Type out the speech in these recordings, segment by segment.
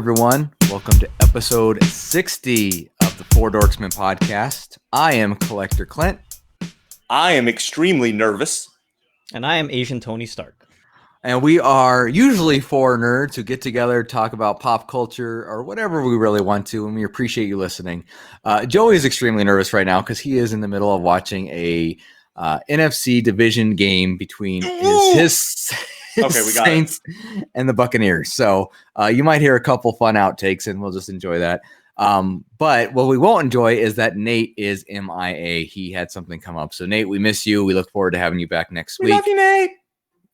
everyone. Welcome to episode 60 of the Four Dorksmen podcast. I am Collector Clint. I am extremely nervous. And I am Asian Tony Stark. And we are usually four nerds who get together, talk about pop culture or whatever we really want to, and we appreciate you listening. Joey is extremely nervous right now because he is in the middle of watching a NFC division game between his Saints and the Buccaneers. So you might hear a couple fun outtakes, and we'll just enjoy that. But what we won't enjoy is that Nate is MIA. He had something come up. So Nate, we miss you. We look forward to having you back next week. We love you, Nate.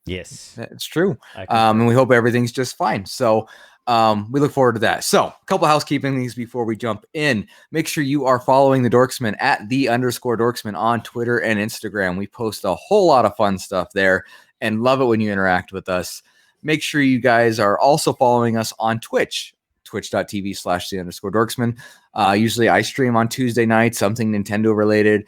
Yes, it's true. And we hope everything's just fine. So we look forward to that. So a couple housekeeping things before we jump in. Make sure you are following the Dorksmen at @_Dorksmen on Twitter and Instagram. We post a whole lot of fun stuff there and love it when you interact with us. Make sure you guys are also following us on Twitch, twitch.tv/the_Dorksmen. Usually I stream on Tuesday nights, something Nintendo related.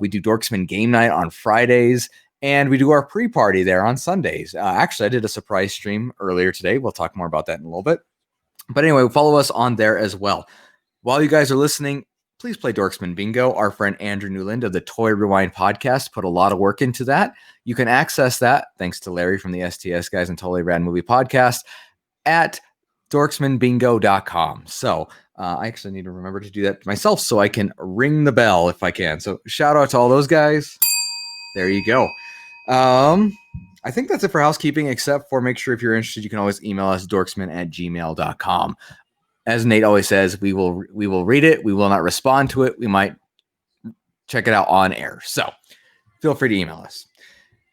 We do Dorksmen game night on Fridays, and we do our pre-party there on Sundays. Actually, I did a surprise stream earlier today. We'll talk more about that in a little bit. But anyway, follow us on there as well. While you guys are listening, please play Dorksmen Bingo. Our friend Andrew Newland of the Toy Rewind podcast put a lot of work into that. You can access that, thanks to Larry from the STS Guys and Totally Rad Movie podcast, at dorksmanbingo.com. So I actually need to remember to do that myself so I can ring the bell if I can. So shout out to all those guys. There you go. I think that's it for housekeeping, except for make sure if you're interested, you can always email us dorksmen@gmail.com. As Nate always says, we will read it. We will not respond to it. We might check it out on air. So feel free to email us.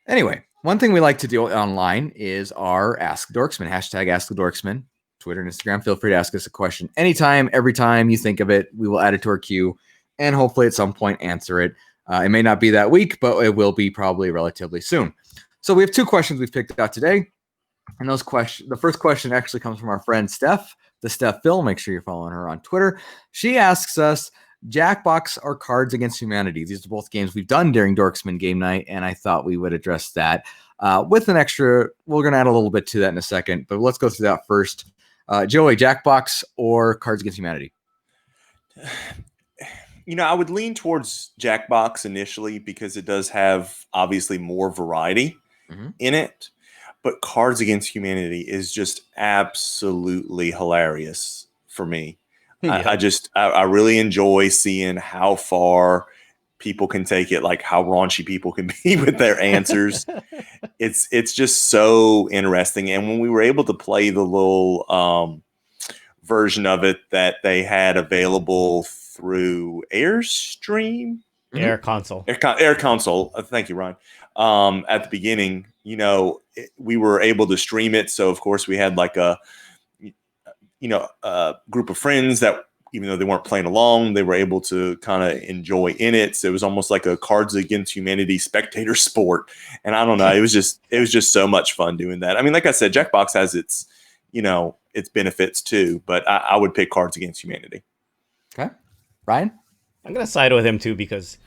Anyway, one thing we like to do online is our Ask Dorksmen, hashtag Ask the Dorksmen, Twitter and Instagram. Feel free to ask us a question anytime, every time you think of it. We will add it to our queue and hopefully at some point answer it. It may not be that week, but it will be probably relatively soon. So we have two questions we've picked out today. And those questions, the first question actually comes from our friend Steph, the Steph Phil. Make sure you're following her on Twitter. She asks us, Jackbox or Cards Against Humanity? These are both games we've done during Dorksmen game night, and I thought we would address that with an extra. We're going to add a little bit to that in a second, but let's go through that first. Joey, Jackbox or Cards Against Humanity? You know, I would lean towards Jackbox initially because it does have obviously more variety in it. But Cards Against Humanity is just absolutely hilarious for me. Yeah. I really enjoy seeing how far people can take it, like how raunchy people can be with their answers. It's just so interesting. And when we were able to play the little version of it that they had available through Airstream, Air Console. Air Console. Thank you, Ron. At the beginning, you know, we were able to stream it. So of course we had like a group of friends that, even though they weren't playing along, they were able to kind of enjoy in it. So it was almost like a Cards Against Humanity spectator sport. And I don't know, it was just so much fun doing that. I mean, like I said, Jackbox has its benefits too, but I would pick Cards Against Humanity. Okay. Ryan? I'm going to side with him too, because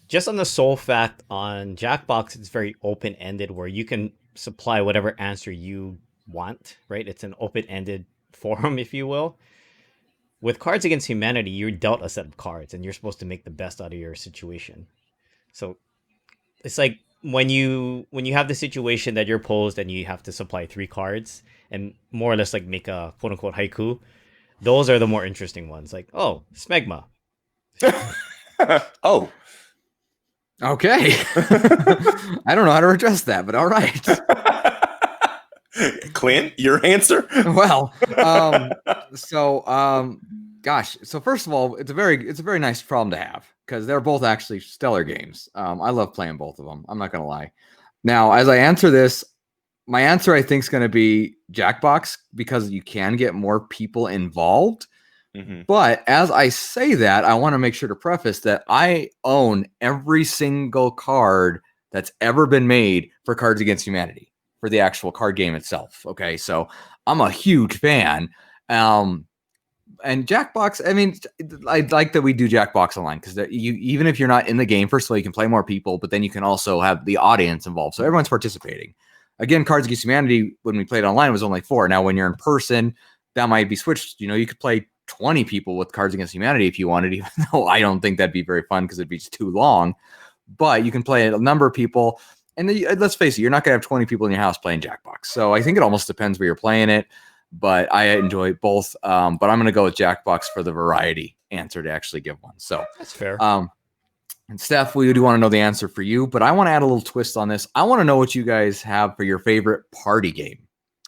just on the sole fact on Jackbox, it's very open-ended where you can supply whatever answer you want, right? It's an open-ended forum, if you will. With Cards Against Humanity, you're dealt a set of cards and you're supposed to make the best out of your situation. So it's like when you have the situation that you're posed and you have to supply 3 cards and more or less like make a quote-unquote haiku, those are the more interesting ones. Like, oh, smegma. Oh. Okay. I don't know how to address that, but all right. Clint, your answer? Well, gosh. So first of all, it's a very nice problem to have because they're both actually stellar games. I love playing both of them. I'm not going to lie. Now, as I answer this, my answer I think is going to be Jackbox because you can get more people involved. Mm-hmm. But as I say that, I want to make sure to preface that I own every single card that's ever been made for Cards Against Humanity, for the actual card game itself. Okay, so I'm a huge fan. And Jackbox, I mean, I like that we do Jackbox online because even if you're not in the game, first of all, you can play more people, but then you can also have the audience involved. So everyone's participating. Again, Cards Against Humanity, when we played online, was only 4. Now, when you're in person, that might be switched. You could play 20 people with Cards Against Humanity if you wanted, even though I don't think that'd be very fun because it'd be too long. But you can play a number of people. And let's face it, you're not going to have 20 people in your house playing Jackbox. So I think it almost depends where you're playing it. But I enjoy both. But I'm going to go with Jackbox for the variety answer to actually give one. So that's fair. And Steph, we do want to know the answer for you, but I want to add a little twist on this. I want to know what you guys have for your favorite party game.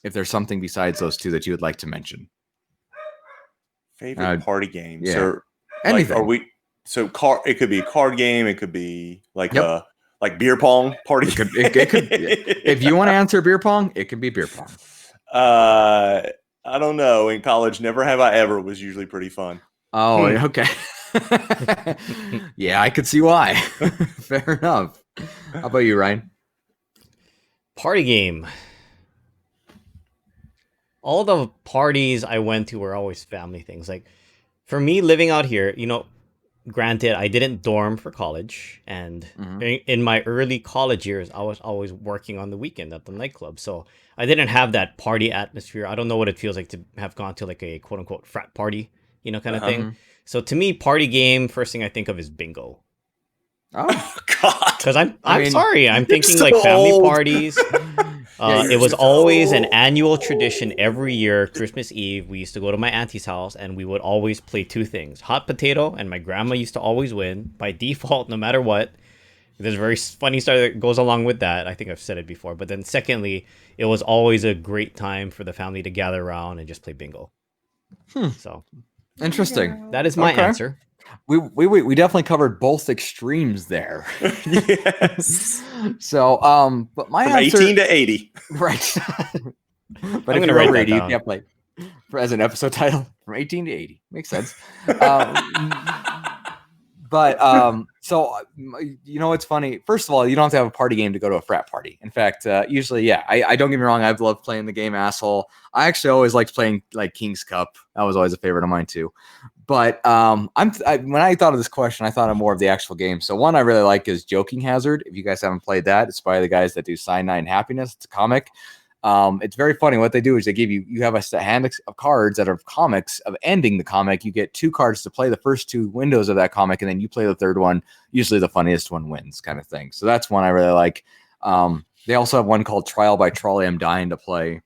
If there's something besides those two that you would like to mention. Favorite party game. Yeah. So, anything. It could be a card game. It could be like beer pong party. It could if you want to answer beer pong, it could be beer pong. I don't know. In college, Never Have I Ever was usually pretty fun. Oh, okay. Yeah, I could see why. Fair enough. How about you, Ryan? Party game. All the parties I went to were always family things. Like for me, living out here, granted, I didn't dorm for college, and in my early college years, I was always working on the weekend at the nightclub. So I didn't have that party atmosphere. I don't know what it feels like to have gone to like a quote unquote frat party, kind of thing. So to me, party game, first thing I think of is bingo. Oh God! Because I'm sorry, I'm thinking like family parties. It was always an annual tradition every year. Christmas Eve, we used to go to my auntie's house, and we would always play two things: hot potato, and my grandma used to always win by default, no matter what. There's a very funny story that goes along with that. I think I've said it before. But then secondly, it was always a great time for the family to gather around and just play bingo. So interesting. That is my answer. We definitely covered both extremes there. Yes. So, but my From answer 18 to 80. Right. But I'm if gonna you're write over that 80, you down. can't play. As an episode title, from 18 to 80. Makes sense. But so it's funny. First of all, you don't have to have a party game to go to a frat party. In fact, usually, I don't get me wrong. I've loved playing the game Asshole. I actually always liked playing like King's Cup. That was always a favorite of mine too. But when I thought of this question, I thought of more of the actual game. So one I really like is Joking Hazard. If you guys haven't played that, it's by the guys that do Cyanide Happiness. It's a comic. It's very funny. What they do is they give you have a hand of cards that are comics of ending the comic. You get 2 cards to play the first 2 windows of that comic, and then you play the third one. Usually the funniest one wins, kind of thing. So that's one I really like. They also have one called Trial by Trolley. I'm dying to play,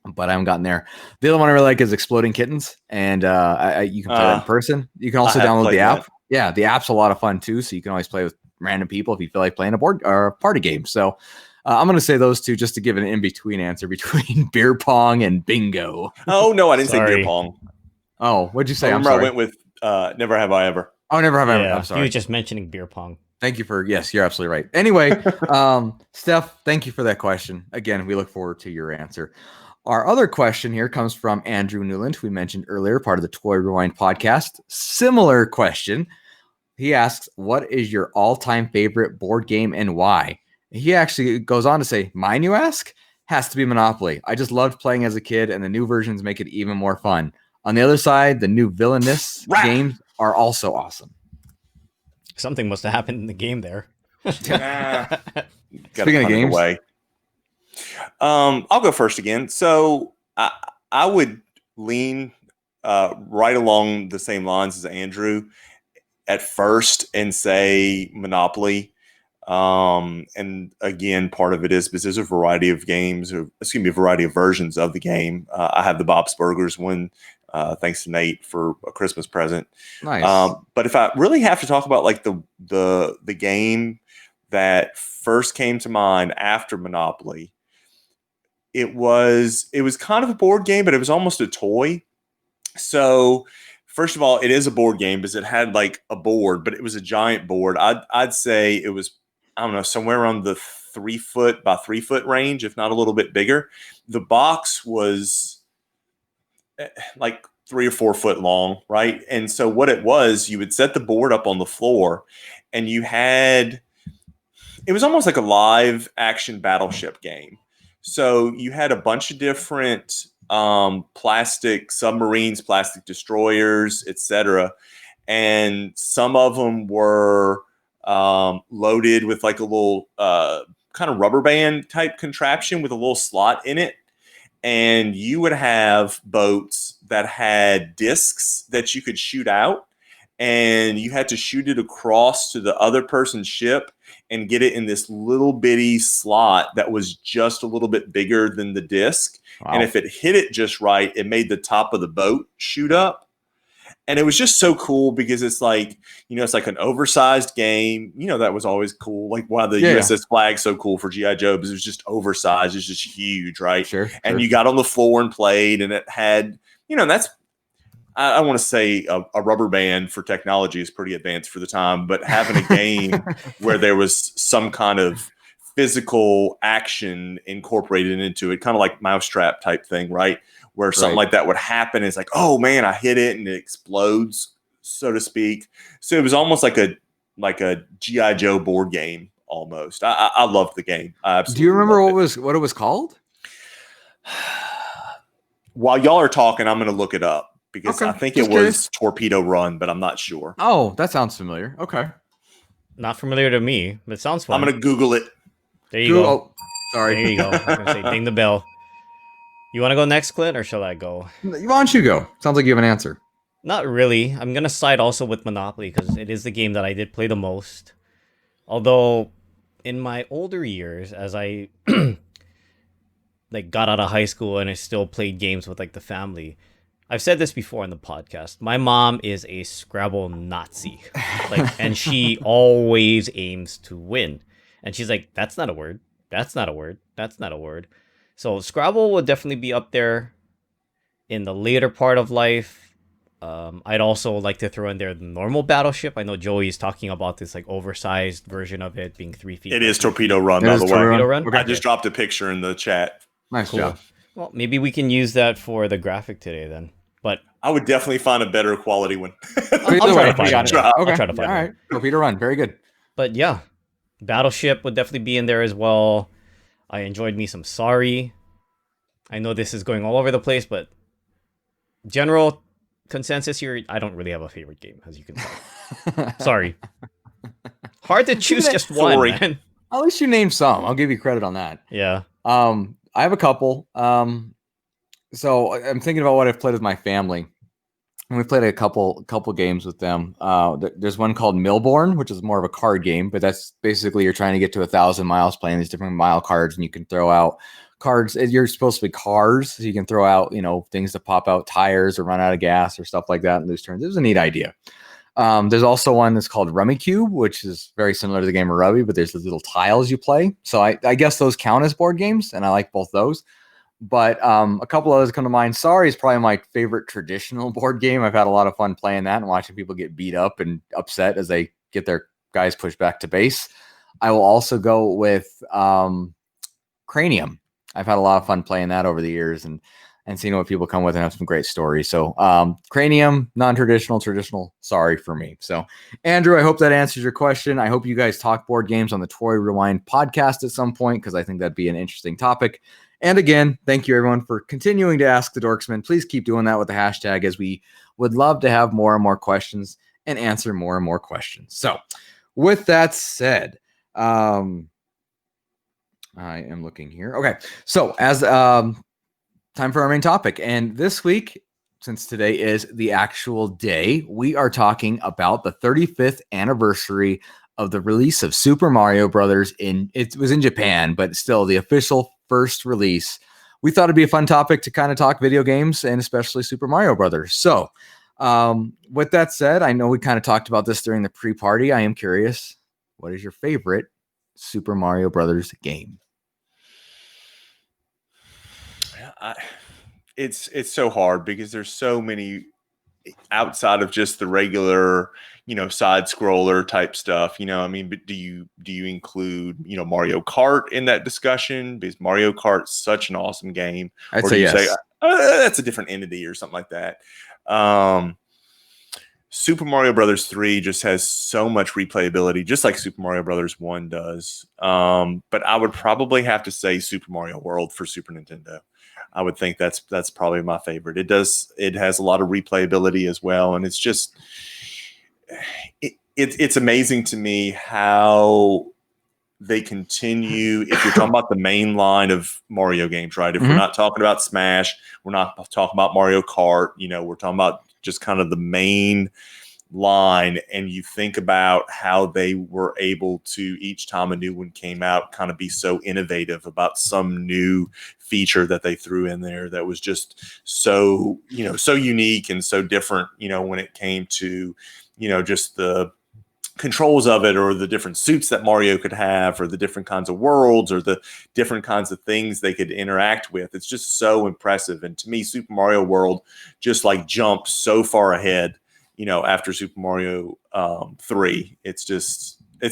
but I haven't gotten there. The other one I really like is Exploding Kittens, and you can play that in person. You can also download the app. That. Yeah, the app's a lot of fun too, so you can always play with random people if you feel like playing a board or a party game. So I'm going to say those two just to give an in-between answer between beer pong and bingo. Oh, no, I didn't say beer pong. Oh, what'd you say? I went with Never Have I Ever. Oh, Never Have I Ever. I'm sorry. You were just mentioning beer pong. Thank you for, yes, you're absolutely right. Anyway, Steph, thank you for that question. Again, we look forward to your answer. Our other question here comes from Andrew Newland, who we mentioned earlier, part of the Toy Rewind podcast. Similar question. He asks, what is your all-time favorite board game and why? He actually goes on to say, mine, you ask? Has to be Monopoly. I just loved playing as a kid, and the new versions make it even more fun. On the other side, the new villainous games are also awesome. Something must have happened in the game there. Speaking of games, away. I'll go first again. So I would lean right along the same lines as Andrew at first and say Monopoly. And again, part of it is because there's a variety of games, a variety of versions of the game. I have the Bob's Burgers one, thanks to Nate for a Christmas present. Nice. But if I really have to talk about like the game that first came to mind after Monopoly, it was kind of a board game, but it was almost a toy. So first of all, it is a board game because it had like a board, but it was a giant board. I'd say it was, I don't know, somewhere around the 3 foot by 3 foot range, if not a little bit bigger. The box was like 3 or 4 foot long, right? And so what it was, you would set the board up on the floor, and it was almost like a live action battleship game. So you had a bunch of different plastic submarines, plastic destroyers, etc. And some of them were loaded with like a little kind of rubber band type contraption with a little slot in it. and you would have boats that had discs that you could shoot out, and you had to shoot it across to the other person's ship and get it in this little bitty slot that was just a little bit bigger than the disc. Wow. And if it hit it just right, it made the top of the boat shoot up. And it was just so cool because it's like, it's like an oversized game. That was always cool. Like why the USS Flag's so cool for G.I. Joe because it was just oversized. It's just huge, right? Sure. And you got on the floor and played, and it had, that's, I want to say a rubber band for technology is pretty advanced for the time, but having a game where there was some kind of physical action incorporated into it, kind of like mousetrap type thing, right? Where something like that would happen. It's like, oh man, I hit it and it explodes, so to speak. So it was almost like a G.I. Joe board game almost. I loved the game. I absolutely Do you remember what it was called? While y'all are talking, I'm going to look it up because I think it was curious. Torpedo Run, but I'm not sure. Oh, that sounds familiar. Okay. Not familiar to me, but it sounds fun. I'm going to Google it. There you go. Oh, sorry. There you go. I was going to say, ding the bell. You want to go next, Clint, or shall I go? Why don't you go? Sounds like you have an answer. Not really. I'm going to side also with Monopoly because it is the game that I did play the most. Although, in my older years, as I got out of high school and I still played games with the family, I've said this before in the podcast. My mom is a Scrabble Nazi, and she always aims to win. And she's like, "That's not a word. That's not a word. That's not a word." So Scrabble would definitely be up there in the later part of life. I'd also like to throw in there the normal Battleship. I know Joey is talking about this oversized version of it being 3 feet. It is Torpedo Run, by the way. Torpedo Run? Okay. I just dropped a picture in the chat. Nice job. Well, maybe we can use that for the graphic today then. But I would definitely find a better quality one. I'll try to find it. Okay. I'll try to find it. All right. Torpedo Run. Very good. But yeah, Battleship would definitely be in there as well. I enjoyed me some Sorry. I know this is going all over the place, but general consensus here, I don't really have a favorite game, as you can tell. Sorry. Hard to choose just one, man. At least you named some. I'll give you credit on that. Yeah. I have a couple. So I'm thinking about what I've played with my family. And we played a couple games with them. There's one called Millborn, which is more of a card game, but that's basically you're trying to get to 1,000 miles playing these different mile cards, and you can throw out cards. You're supposed to be cars, so you can throw out things to pop out tires or run out of gas or stuff like that and lose turns. It was a neat idea. There's also one that's called Rummy Cube, which is very similar to the game of Rummy, but there's these little tiles you play. So I guess those count as board games, and I like both those. But a couple others come to mind. Sorry is probably my favorite traditional board game. I've had a lot of fun playing that and watching people get beat up and upset as they get their guys pushed back to base. I will also go with Cranium. I've had a lot of fun playing that over the years and seeing what people come with and have some great stories. So Cranium, non-traditional, traditional, Sorry for me. So Andrew, I hope that answers your question. I hope you guys talk board games on the Toy Rewind podcast at some point because I think that'd be an interesting topic. And again, thank you everyone for continuing to ask the Dorksmen. Please keep doing that with the hashtag as we would love to have more and more questions and answer more and more questions. So with that said, I am looking here. Okay. So as time for our main topic. And this week, since today is the actual day, we are talking about the 35th anniversary of the release of Super Mario Brothers. It was in Japan, but still the official first release. We thought it'd be a fun topic to kind of talk video games and especially Super Mario Brothers. So with that said, I know we kind of talked about this during the pre-party. I am curious, what is your favorite Super Mario Brothers game? It's so hard because there's so many outside of just the regular, side scroller type stuff, but do you include, Mario Kart in that discussion? Because Mario Kart's such an awesome game. I'd or say do you yes. say that's a different entity or something like that? Super Mario Brothers 3 just has so much replayability, just like Super Mario Brothers 1 does. But I would probably have to say Super Mario World for Super Nintendo. I would think that's probably my favorite. It has a lot of replayability as well, and it's just it's amazing to me how they continue. If you're talking about the main line of Mario games, right? If we're not talking about Smash, we're not talking about Mario Kart. We're talking about just kind of the main line, and you think about how they were able to, each time a new one came out, kind of be so innovative about some new feature that they threw in there that was just so so unique and so different, when it came to just the controls of it, or the different suits that Mario could have, or the different kinds of worlds, or the different kinds of things they could interact with. It's just so impressive. And to me, Super Mario World just like jumped so far ahead after Super Mario 3. It's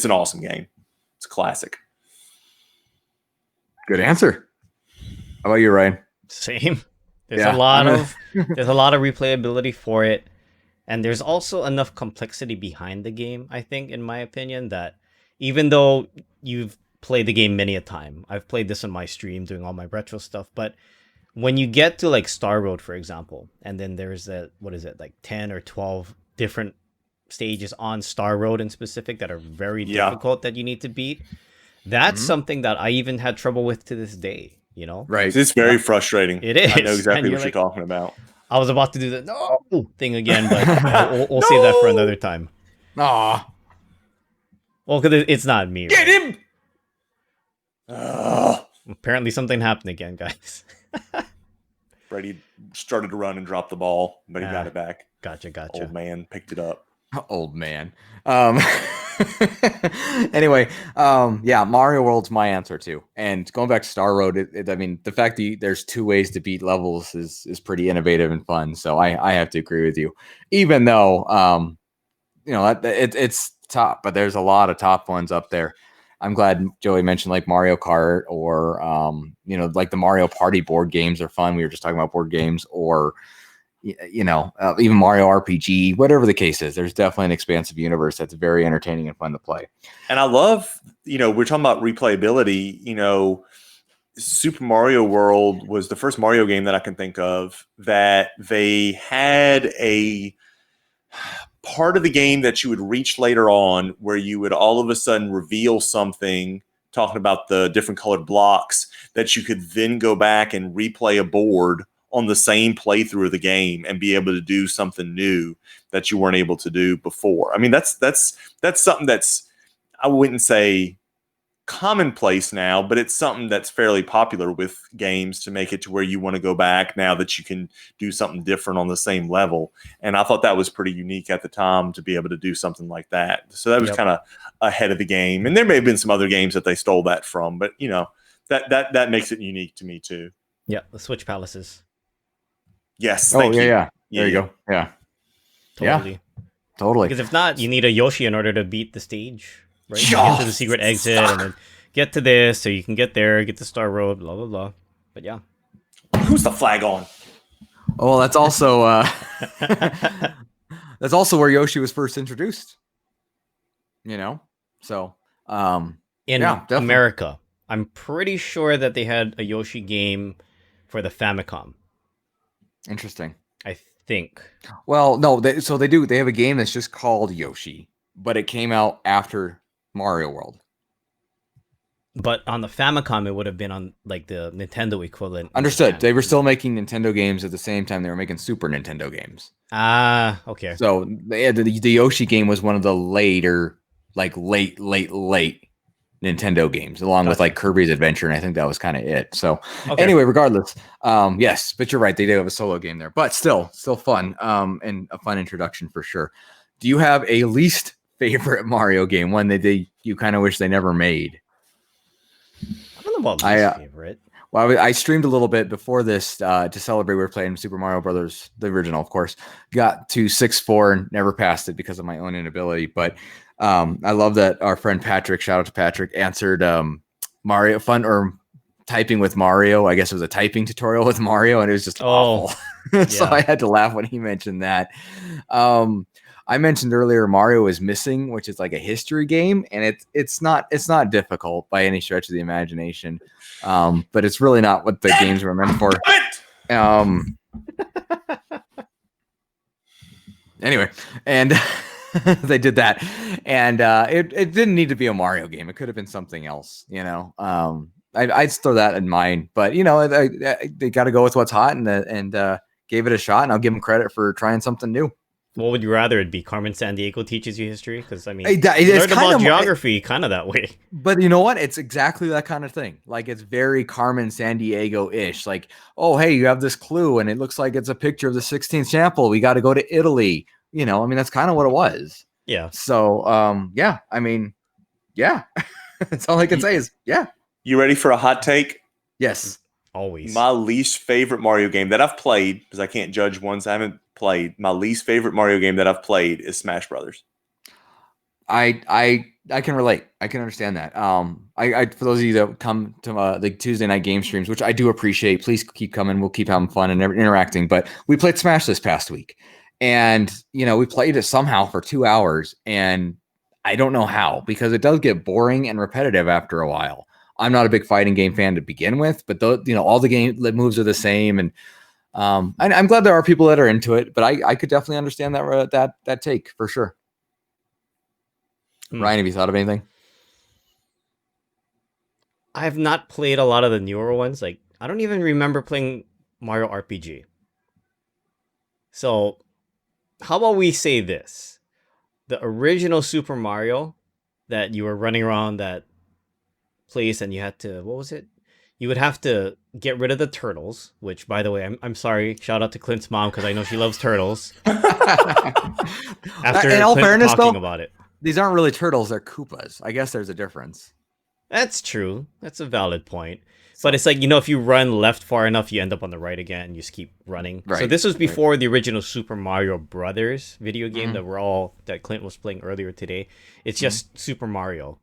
an awesome game. It's a classic. Good answer. How about you, Ryan? Same. There's a lot of replayability for it. And there's also enough complexity behind the game, I think, in my opinion, that even though you've played the game many a time, I've played this on my stream doing all my retro stuff, but when you get to like Star Road, for example, and then there's like 10 or 12 different stages on Star Road in specific that are very difficult that you need to beat. That's something that I even had trouble with to this day, Right. It's very frustrating. It is. I know exactly what you're talking about. I was about to do the no thing again, but we'll save that for another time. Aw. Well, because it's not me. Get right? him! Apparently something happened again, guys. Brady started to run and drop the ball, but he got it back. Gotcha. Old man picked it up. Old man. Anyway, Mario World's my answer too. And going back to Star Road, I mean, the fact that there's 2 ways to beat levels is pretty innovative and fun. So I have to agree with you, even though it's top, but there's a lot of top ones up there. I'm glad Joey mentioned like Mario Kart, or like the Mario Party board games are fun. We were just talking about board games, or even Mario RPG, whatever the case is. There's definitely an expansive universe that's very entertaining and fun to play. And I love, we're talking about replayability. Super Mario World was the first Mario game that I can think of that they had a part of the game that you would reach later on where you would all of a sudden reveal something, talking about the different colored blocks, that you could then go back and replay a board on the same playthrough of the game and be able to do something new that you weren't able to do before. I mean, that's something that's, I wouldn't say commonplace now, but it's something that's fairly popular with games, to make it to where you want to go back now that you can do something different on the same level. And I thought that was pretty unique at the time to be able to do something like that. So that was kind of ahead of the game. And there may have been some other games that they stole that from, but that makes it unique to me too. Yeah, the Switch Palaces. Yes. Thank you. Yeah. There you go. Yeah. Totally. Because if not, you need a Yoshi in order to beat the stage, right? You get to the secret exit and then get to this, so you can get there, get to Star Road, blah blah blah. But yeah. Who's the flag on? Oh, that's also that's also where Yoshi was first introduced. So in America, I'm pretty sure that they had a Yoshi game for the Famicom. Interesting. I think. Well, no, they do. They have a game that's just called Yoshi, but it came out after Mario World. But on the Famicom, it would have been on like the Nintendo equivalent. Understood. They were still making Nintendo games at the same time they were making Super Nintendo games. Ah, okay. So the Yoshi game was one of the later, like late Nintendo games, along with like Kirby's Adventure, and I think that was kind of it. So anyway, regardless, yes, but you're right. They do have a solo game there, but still fun, and a fun introduction for sure. Do you have a least favorite Mario game, one that you kind of wish they never made? I don't know about least favorite. Well, I streamed a little bit before this to celebrate. We were playing Super Mario Brothers, the original, of course. Got to 6-4 and never passed it because of my own inability. But I love that our friend Patrick, shout out to Patrick, answered Mario Fun or typing with Mario. I guess it was a typing tutorial with Mario, and it was just awful. So I had to laugh when he mentioned that. I mentioned earlier Mario is Missing, which is like a history game, and it's not difficult by any stretch of the imagination, but it's really not what the games were meant for. Anyway, and They did that, and it didn't need to be a Mario game. It could have been something else, you know. I'd throw that in mine, but you know, they got to go with what's hot, and gave it a shot, and I'll give them credit for trying something new. What would you rather it be? Carmen Sandiego teaches you history? Because I mean, It's learned kind about of geography kind of that way. But you know what? It's exactly that kind of thing. Like it's very Carmen Sandiego-ish. Like, oh, hey, you have this clue, and it looks like it's a picture of the 16th temple. We got to go to Italy. You know, I mean, that's kind of what it was. Yeah. So, yeah, I mean, yeah. That's all I can say is, yeah. You ready for a hot take? Yes. Always. My least favorite Mario game that I've played, because I can't judge ones I haven't played. My least favorite Mario game that I've played is Smash Brothers. I can relate. I can understand that. I for those of you that come to the Tuesday night game streams, which I do appreciate, please keep coming. We'll keep having fun and interacting. But we played Smash this past week, and you know we played it somehow for 2 hours, and I don't know how, because it does get boring and repetitive after a while. I'm not a big fighting game fan to begin with, but you know all the game moves are the same, and I'm glad there are people that are into it. But I could definitely understand that take for sure. Ryan, have you thought of anything? I have not played a lot of the newer ones. Like, I don't even remember playing Mario RPG. So, how about we say this? The original Super Mario that you were running around that place and you had to, what was it? You would have to get rid of the turtles, which, by the way, I'm sorry. Shout out to Clint's mom because I know she loves turtles. After in all Clint fairness, talking though, about it. These aren't really turtles, they're Koopas. I guess there's a difference. That's true. That's a valid point. But it's like, you know, if you run left far enough, you end up on the right again and you just keep running. Right. So this was before the original Super Mario Brothers video game that Clint was playing earlier today. It's just Super Mario.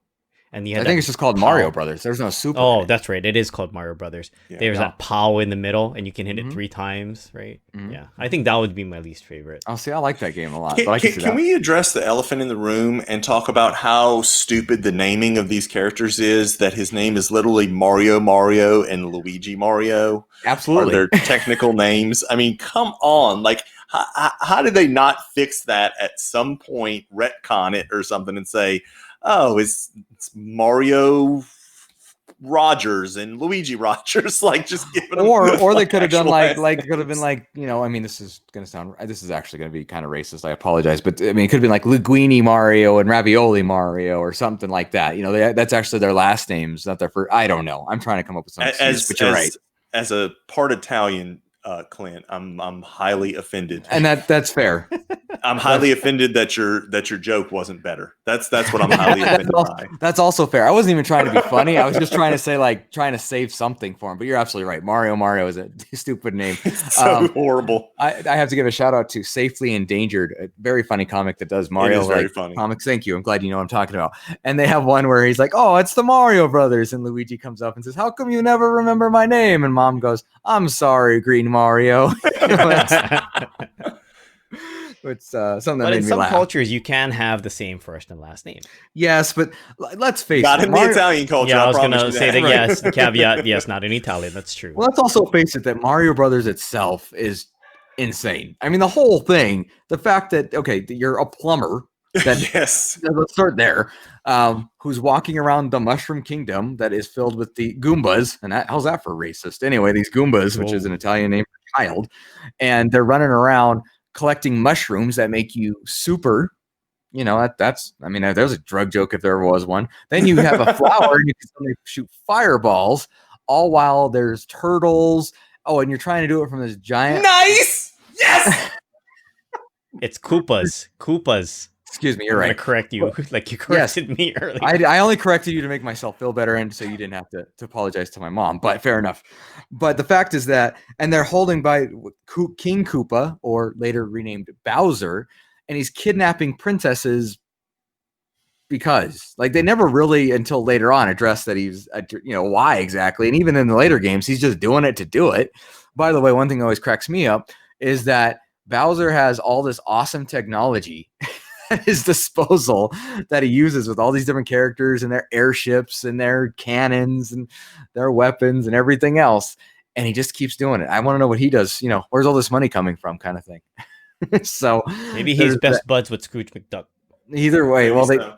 And I think it's just called Mario Brothers. There's no Super. Oh, that's right. It is called Mario Brothers. Yeah. There's that POW in the middle, and you can hit it 3 times, right? Yeah. I think that would be my least favorite. Oh, see, I like that game a lot. But Can we address the elephant in the room and talk about how stupid the naming of these characters is? That his name is literally Mario and Luigi Mario. Absolutely. Are their technical names? I mean, come on. Like, how did they not fix that at some point, retcon it or something and say, oh, it's Mario Rogers and Luigi Rogers, like just give it or they could have done could have been like, you know, I mean, this is actually going to be kind of racist. I apologize, but I mean, it could have been like Linguini Mario and Ravioli Mario or something like that. You know, that's actually their last names, not their first. I don't know. I'm trying to come up with something. But you're right. As a part Italian, Clint, I'm highly offended, and that's fair. I'm highly offended that your joke wasn't better. That's what I'm highly offended by. That's also fair. I wasn't even trying to be funny. I was just trying to say, like, trying to save something for him. But you're absolutely right. Mario is a stupid name. It's so horrible. I have to give a shout out to Safely Endangered, a very funny comic that does Mario very funny comics. Thank you. I'm glad you know what I'm talking about. And they have one where he's like, "Oh, it's the Mario Brothers," and Luigi comes up and says, "How come you never remember my name?" And Mom goes, "I'm sorry, Green Mario." It's something that but made in me some laugh. cultures, you can have the same first and last name. Yes, but let's face Not it. in the Italian culture. Yeah, I was going to say that. Yes, the caveat. Yes, not in Italian. That's true. Well, let's also face it that Mario Brothers itself is insane. I mean, the whole thing, the fact that, okay, you're a plumber. That, yes. Let's start there. Who's walking around the Mushroom Kingdom that is filled with the Goombas. And how's that for racist? Anyway, these Goombas, which is an Italian name for child. And they're running around collecting mushrooms that make you super. You know, that's, I mean, there's a drug joke if there was one. Then you have a flower and you can suddenly shoot fireballs, all while there's turtles. Oh, and you're trying to do it from this giant. Nice. Yes. It's Koopas. Koopas. Excuse me, you're right. I'm gonna correct you, like you corrected me earlier. I only corrected you to make myself feel better, and so you didn't have to apologize to my mom. But fair enough. But the fact is that, and they're holding by King Koopa, or later renamed Bowser, and he's kidnapping princesses because, like, they never really until later on addressed that he's, why exactly. And even in the later games, he's just doing it to do it. By the way, one thing that always cracks me up is that Bowser has all this awesome technology at his disposal that he uses with all these different characters and their airships and their cannons and their weapons and everything else. And he just keeps doing it. I want to know what he does. You know, where's all this money coming from, kind of thing. So maybe he's best buds with Scrooge McDuck. Either way, Maybe well, so.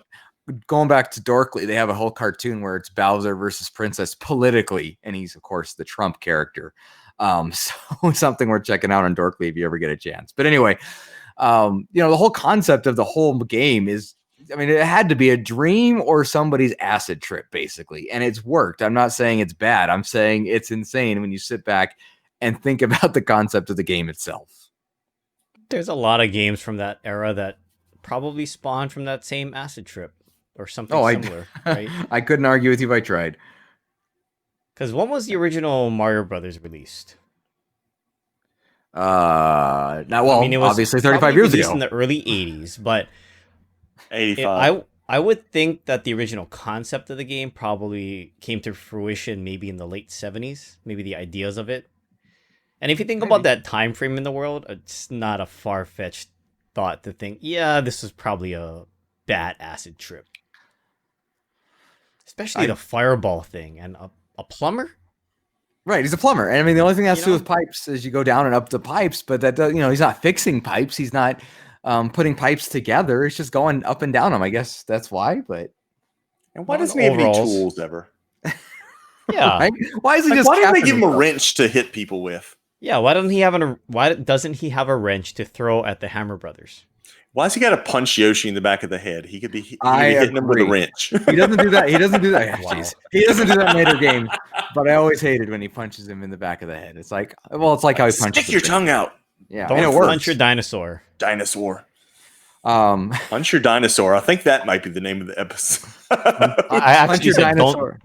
going back to Dorkly, they have a whole cartoon where it's Bowser versus Princess politically, and he's of course the Trump character. So something worth checking out on Dorkly if you ever get a chance. But anyway, the whole concept of the whole game is, I mean, it had to be a dream or somebody's acid trip, basically, and it's worked. I'm not saying it's bad. I'm saying it's insane when you sit back and think about the concept of the game itself. There's a lot of games from that era that probably spawned from that same acid trip or something similar, right? I couldn't argue with you if I tried. Because when was the original Mario Brothers released? Now, well, I mean, it was obviously 35 years ago. in the early 80s, but 85. I would think that the original concept of the game probably came to fruition maybe in the late 70s, maybe the ideas of it. And if you think about that time frame in the world, it's not a far-fetched thought to think, yeah, this was probably a bad acid trip. Especially the fireball thing and a plumber. Right, he's a plumber. And I mean, the only thing that has to do with pipes is you go down and up the pipes, but that does, he's not fixing pipes. He's not putting pipes together. It's just going up and down them. I guess that's why. But and why doesn't he have any tools ever? Yeah. Right? Why is he just? Why don't they give him a wrench to hit people with? Yeah. Why doesn't he have a wrench to throw at the Hammer Brothers? Why has he got to punch Yoshi in the back of the head? He could be hitting him with a wrench. He doesn't do that. He doesn't do that. Wow. He doesn't do that in later games. But I always hated when he punches him in the back of the head. It's like, well, it's like how he punches. Stick your tongue out. Yeah, don't punch your dinosaur. Punch your dinosaur. I think that might be the name of the episode. I actually said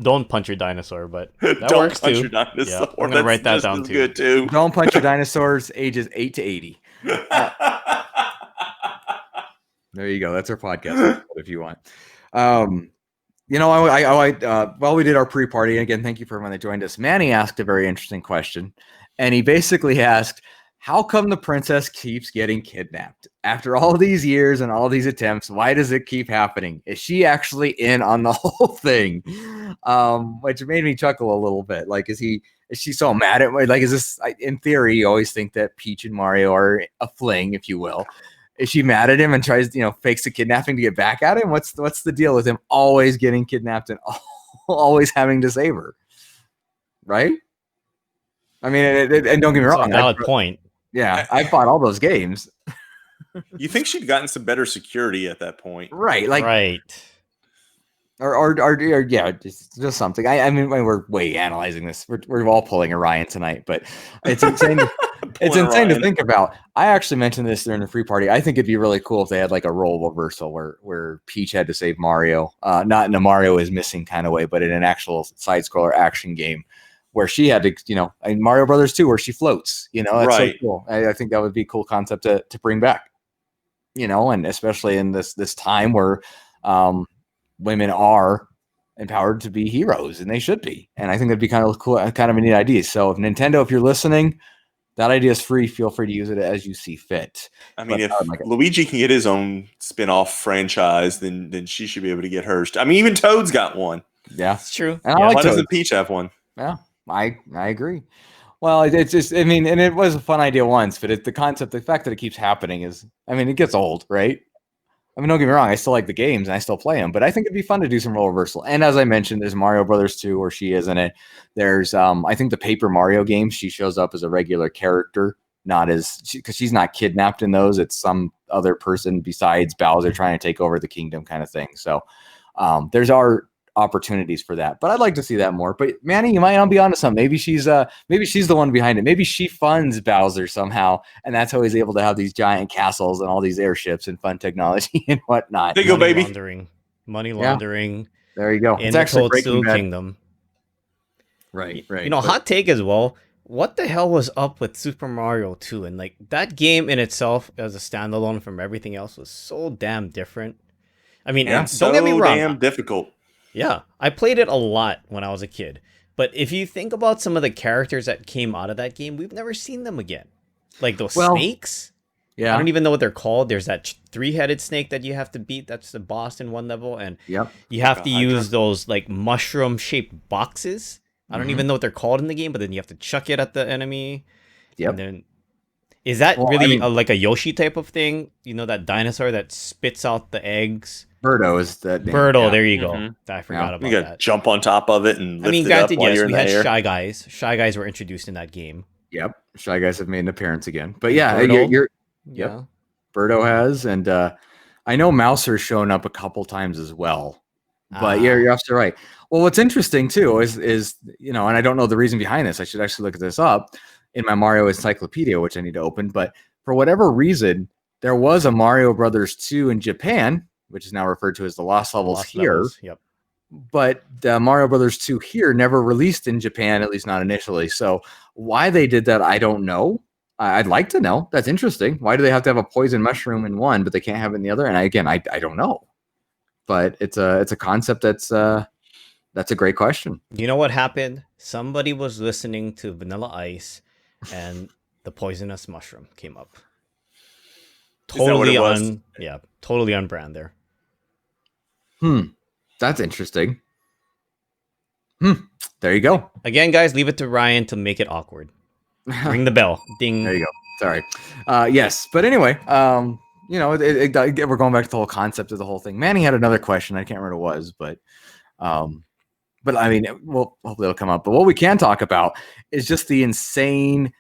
don't punch your dinosaur, but that don't works punch too. your dinosaur. Yeah, I'm gonna write that down too. Good too. Don't punch your dinosaurs ages 8 to 80. There you go. That's our podcast if you want. While we did our pre-party, and again, thank you for everyone that joined us. Manny asked a very interesting question, and he basically asked, how come the princess keeps getting kidnapped? After all these years and all these attempts, why does it keep happening? Is she actually in on the whole thing? Which made me chuckle a little bit. Like, is she so mad at me? Like, is this, in theory, you always think that Peach and Mario are a fling, if you will. Is she mad at him and tries, fakes a kidnapping to get back at him? What's the deal with him always getting kidnapped and always having to save her? Right? I mean, and don't get me wrong. Valid point. Yeah, I fought all those games. You think she'd gotten some better security at that point, right? Like, right. Or yeah, just something. I mean, we're way analyzing this. We're all pulling Orion tonight, but it's insane. It's insane to think about. I actually mentioned this during the free party. I think it'd be really cool if they had like a role reversal where Peach had to save Mario, not in a Mario is missing kind of way, but in an actual side scroller action game where she had to, and Mario Brothers 2, where she floats. That's right. So cool. I think that would be a cool concept to bring back. And especially in this time where women are empowered to be heroes, and they should be. And I think that'd be kind of cool, kind of a neat idea. So if Nintendo, if you're listening, that idea is free. Feel free to use it as you see fit. I mean, if Luigi can get his own spin-off franchise, then she should be able to get hers. I mean, even Toad's got one. Yeah, it's true. And why doesn't Peach have one? Yeah, I agree. Well, it's just, I mean, and it was a fun idea once, but the fact that it keeps happening is, I mean, it gets old, right? I mean, don't get me wrong, I still like the games and I still play them, but I think it'd be fun to do some role reversal. And as I mentioned, there's Mario Brothers 2 where she is in it. There's, I think the Paper Mario games, she shows up as a regular character, not as, because she's not kidnapped in those. It's some other person besides Bowser trying to take over the kingdom kind of thing. So there's our opportunities for that, but I'd like to see that more. But Manny, you might not be onto something. Maybe she's the one behind it. Maybe she funds Bowser somehow, and that's how he's able to have these giant castles and all these airships and fun technology and whatnot. There you go, baby. Money laundering. Yeah. There you go. In the Toadstool Kingdom. Right. Hot take as well. What the hell was up with Super Mario 2? And like that game in itself as a standalone from everything else was so damn different. I mean, don't get me wrong. Damn difficult. Yeah, I played it a lot when I was a kid. But if you think about some of the characters that came out of that game, we've never seen them again. Like those snakes. Yeah. I don't even know what they're called. There's that 3-headed snake that you have to beat. That's the boss in one level. And you have to use those like mushroom-shaped boxes. I don't even know what they're called in the game, but then you have to chuck it at the enemy. Yep. And then Is that Well, really I mean, like a Yoshi type of thing? You know, that dinosaur that spits out the eggs? Birdo is that name. Birdo, Yeah. there you go. Mhm. I Yeah. forgot You about got to that. jump on top of it and I lift mean, it up granted, while yes, you're in we the had air. Shy Guys. Shy Guys were introduced in that game. Yep. Shy Guys have made an appearance again. But And yeah, Birdo, yep. yeah. Birdo has, and I know Mouser's shown up a couple times as well. But yeah, Ah, you're absolutely right. Well, what's interesting too is and I don't know the reason behind this. I should actually look this up in my Mario Encyclopedia, which I need to open. But for whatever reason, there was a Mario Brothers 2 in Japan, which is now referred to as the Lost Levels Lost here. Levels. Yep. But the Mario Brothers 2 here never released in Japan, at least not initially. So why they did that, I don't know. I'd like to know. That's interesting. Why do they have to have a poison mushroom in one, but they can't have it in the other? And I don't know. But it's a concept that's a great question. You know what happened? Somebody was listening to Vanilla Ice, and the poisonous mushroom came up. Is that what Totally it was? totally on brand there. That's interesting. There you go. Again, guys, leave it to Ryan to make it awkward. Ring the bell. Ding. There you go. Sorry. Yes, but anyway, we're going back to the whole concept of the whole thing. Manny had another question. I can't remember what it was, but I mean, well, hopefully it'll come up. But what we can talk about is just the insane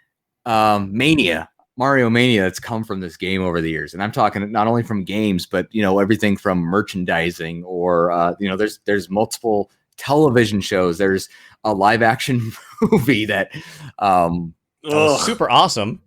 mania, Mario mania that's come from this game over the years. And I'm talking not only from games, but everything from merchandising or there's multiple television shows. There's a live action movie that was super awesome.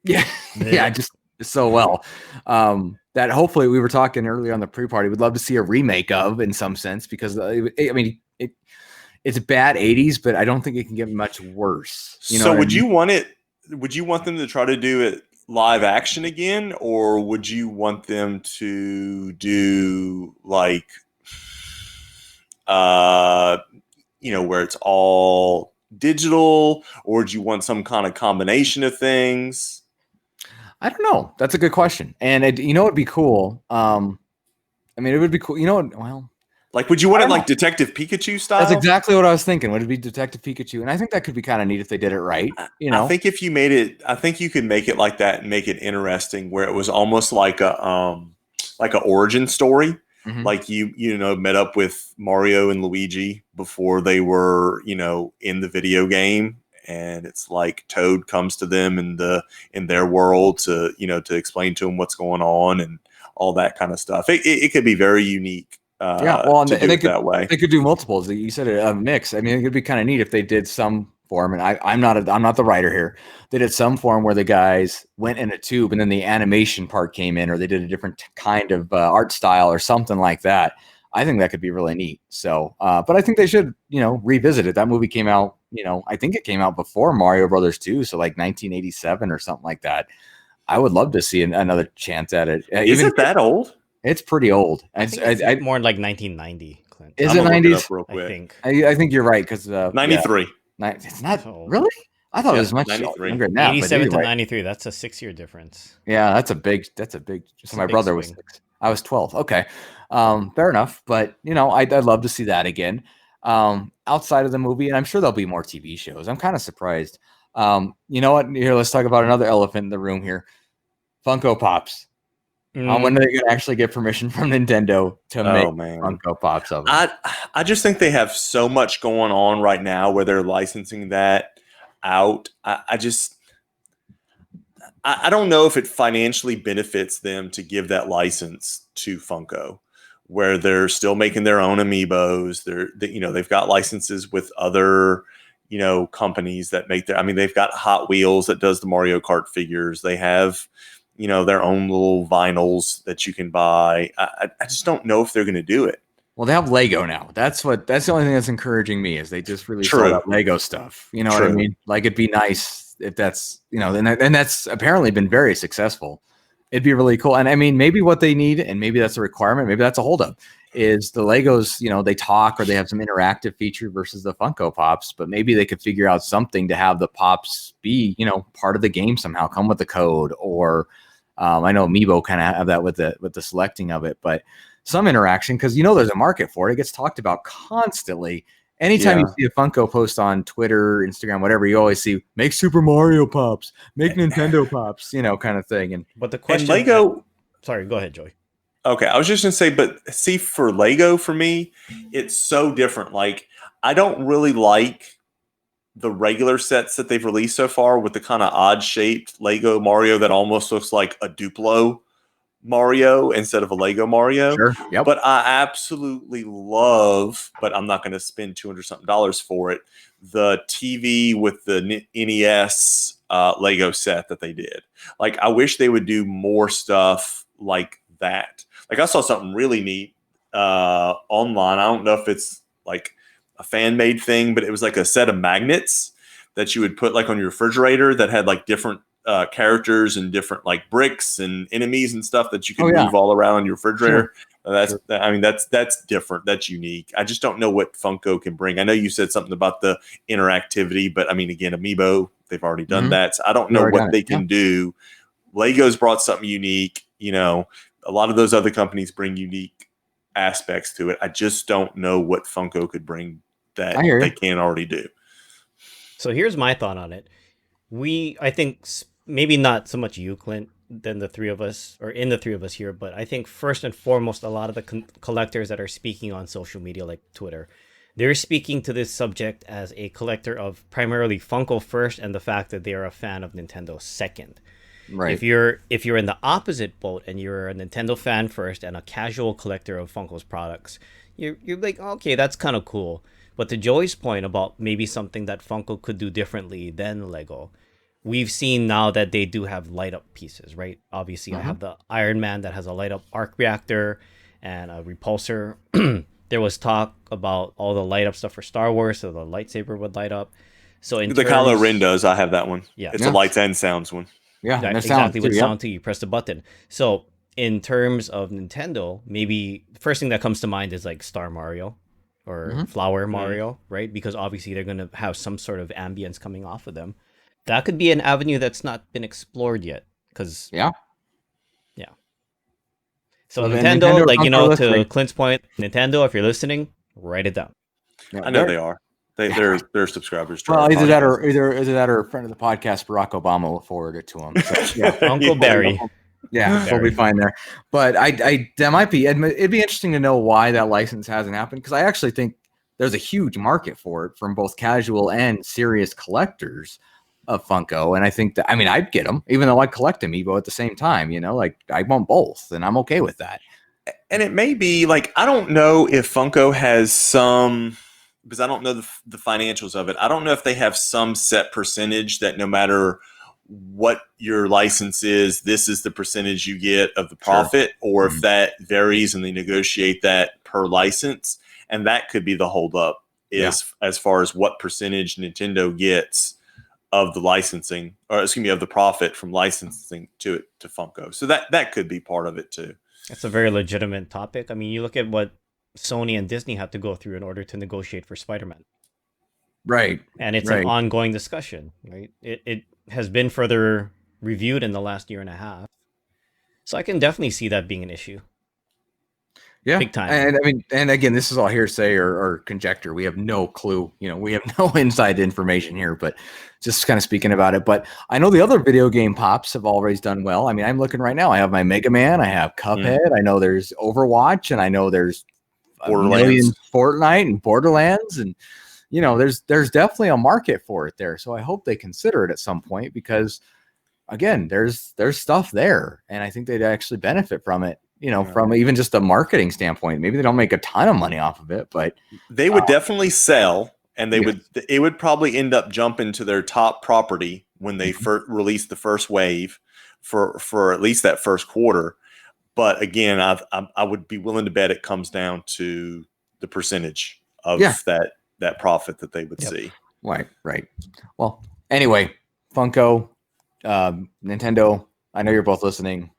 Yeah, just so well. That hopefully we were talking earlier on the pre-party. We'd love to see a remake of, in some sense, because it's bad '80s, but I don't think it can get much worse. So would you want it? Would you want them to try to do it live action again, or would you want them to do like, where it's all digital, or do you want some kind of combination of things? I don't know. That's a good question. And it'd be cool. It would be cool. Well, like, would you want it like Detective Pikachu style? That's exactly what I was thinking. Would it be Detective Pikachu? And I think that could be kind of neat if they did it right. I think if you made it, I think you could make it like that and make it interesting, where it was almost like a origin story. Mm-hmm. Like you met up with Mario and Luigi before they were, in the video game. And it's like Toad comes to them in their world to explain to them what's going on and all that kind of stuff. It could be very unique. And they could that way. They could do multiples. You said a mix. I mean, it could be kind of neat if they did some form. And I'm not the writer here. They did some form where the guys went in a tube and then the animation part came in, or they did a different kind of art style or something like that. I think that could be really neat. So, but I think they should, revisit it. That movie came out, I think it came out before Mario Brothers 2, so like 1987 or something like that. I would love to see another chance at it. Is it that old? It's pretty old. I think it's more like 1990. Clint. Is it 90s? Real quick. I think you're right because 93. It's not really. I thought it was much 93. younger now. 87 to 93. That's a 6-year difference. Yeah, that's a big. So my brother was 6. I was 12. Okay, fair enough. But I'd love to see that again. Outside of the movie, and I'm sure there'll be more TV shows. I'm kind of surprised. You know what? Here, let's talk about another elephant in the room here. Funko Pops. When are they going to actually get permission from Nintendo to make Funko Pops of them? I just think they have so much going on right now where they're licensing that out. I don't know if it financially benefits them to give that license to Funko, where they're still making their own amiibos. They've got licenses with other companies that make they've got Hot Wheels that does the Mario Kart figures. They have their own little vinyls that you can buy. I just don't know if they're going to do it. Well, they have Lego now. That's the only thing that's encouraging me is they just released all that Lego stuff. You know what I mean? Like, it'd be nice if that's, and that's apparently been very successful. It'd be really cool. And I mean, maybe what they need, and maybe that's a requirement, maybe that's a holdup, is the Legos, they talk or they have some interactive feature versus the Funko Pops, but maybe they could figure out something to have the Pops be, part of the game somehow, come with the code, or I know Amiibo kind of have that with the selecting of it, but some interaction, because there's a market for it. It gets talked about constantly, Anytime Yeah. you see a Funko post on Twitter, Instagram, whatever, you always see make Super Mario pops, make Nintendo pops, kind of thing. And But the And question, Lego. sorry, go ahead, Joey. Okay, I was just gonna say, but see, for Lego, for me, it's so different. Like, I don't really like the regular sets that they've released so far with the kind of odd shaped Lego Mario that almost looks like a Duplo Mario instead of a Lego Mario. sure, yep. But I absolutely love, but I'm not going to spend $200 something for it, the TV with the NES Lego set that they did. Like, I wish they would do more stuff like that. Like, I saw something really neat online. I don't know if it's like a fan made thing, but it was like a set of magnets that you would put like on your refrigerator that had like different characters and different like bricks and enemies and stuff that you could move all around your refrigerator. Sure. I mean, that's different. That's unique. I just don't know what Funko can bring. I know you said something about the interactivity, but I mean, again, Amiibo, they've already done that. So I don't know what they can do. Lego's brought something unique. A lot of those other companies bring unique aspects to it. I just don't know what Funko could bring that they can't already do. So here's my thought on it. I think maybe not so much you, Clint, than the three of us, or in the three of us here, but I think first and foremost, a lot of the collectors that are speaking on social media like Twitter, they're speaking to this subject as a collector of primarily Funko first, and the fact that they are a fan of Nintendo second. Right. If you're in the opposite boat and you're a Nintendo fan first and a casual collector of Funko's products, you're like, okay, that's kind of cool. But to Joey's point about maybe something that Funko could do differently than Lego, we've seen now that they do have light up pieces, right? Obviously, I have the Iron Man that has a light up arc reactor and a repulsor. There was talk about all the light up stuff for Star Wars, so the lightsaber would light up. So in the Kylo Ren does. I have that one. Yeah, it's a lights and sounds one. Yeah, exactly. With sound too, you press the button. So in terms of Nintendo, maybe the first thing that comes to mind is like Star Mario or Flower Mario, right? Because obviously they're going to have some sort of ambience coming off of them. That could be an avenue that's not been explored yet. Because yeah. So Nintendo, like, to Clint's point, Nintendo, if you're listening, write it down. Yeah, I know they are. They're subscribers. Well, either that or a friend of the podcast, Barack Obama, will forward it to him. So, Uncle Barry. Yeah, we'll be fine there. But that might be. It'd be interesting to know why that license hasn't happened, because I actually think there's a huge market for it from both casual and serious collectors of Funko. And I think that, I'd get them, even though I collect Amiibo at the same time. Like, I want both, and I'm okay with that. And it may be like, I don't know if Funko has some, because I don't know the financials of it. I don't know if they have some set percentage that no matter what your license is, this is the percentage you get of the profit, or if that varies and they negotiate that per license. And that could be the holdup, is as far as what percentage Nintendo gets of the licensing, or excuse me, of the profit from licensing to Funko. So that could be part of it too. That's a very legitimate topic. I mean, you look at what Sony and Disney have to go through in order to negotiate for Spider-Man. Right. And it's an ongoing discussion, right? It has been further reviewed in the last year and a half. So I can definitely see that being an issue. Yeah. Big time. And again, this is all hearsay or conjecture. We have no clue. We have no inside information here, but just kind of speaking about it. But I know the other video game pops have always done well. I'm looking right now. I have my Mega Man. I have Cuphead. I know there's Overwatch, and I know there's Borderlands, Fortnite, and Borderlands, and there's definitely a market for it there. So I hope they consider it at some point, because again, there's stuff there, and I think they'd actually benefit from it. From even just a marketing standpoint. Maybe they don't make a ton of money off of it, but they would definitely sell, and it would probably end up jumping to their top property when they release the first wave for at least that first quarter. But again, I would be willing to bet it comes down to the percentage of that profit that they would see. Right. Well, anyway, Funko, Nintendo, I know you're both listening.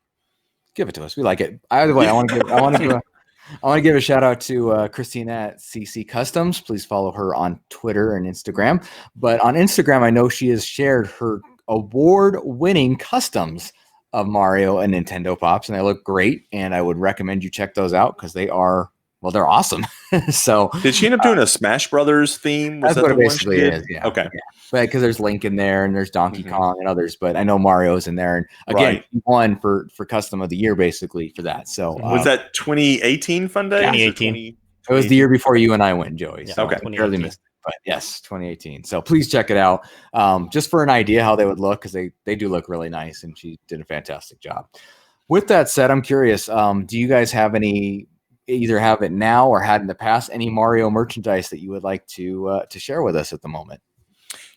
Give it to us. We like it. Either way, I want to give a shout out to Christina at CC Customs. Please follow her on Twitter and Instagram. But on Instagram, I know she has shared her award-winning customs of Mario and Nintendo Pops, and they look great. And I would recommend you check those out, because they are well, they're awesome. So did she end up doing a Smash Brothers theme? Was that's that what the it one she basically did? is. Yeah. Okay. Yeah. But because there's Link in there and there's Donkey Kong and others, but I know Mario's in there. And again, Right. he won for custom of the year basically for that. So Was that 2018 Fun Days? 2018. it was the year before you and I went, Joey. Yeah, So okay. I barely missed it. But yes, 2018. So please check it out. Just for an idea how they would look, because they do look really nice, and she did a fantastic job. With that said, I'm curious, do you guys have any, either have it now or had in the past, any Mario merchandise that you would like to share with us at the moment?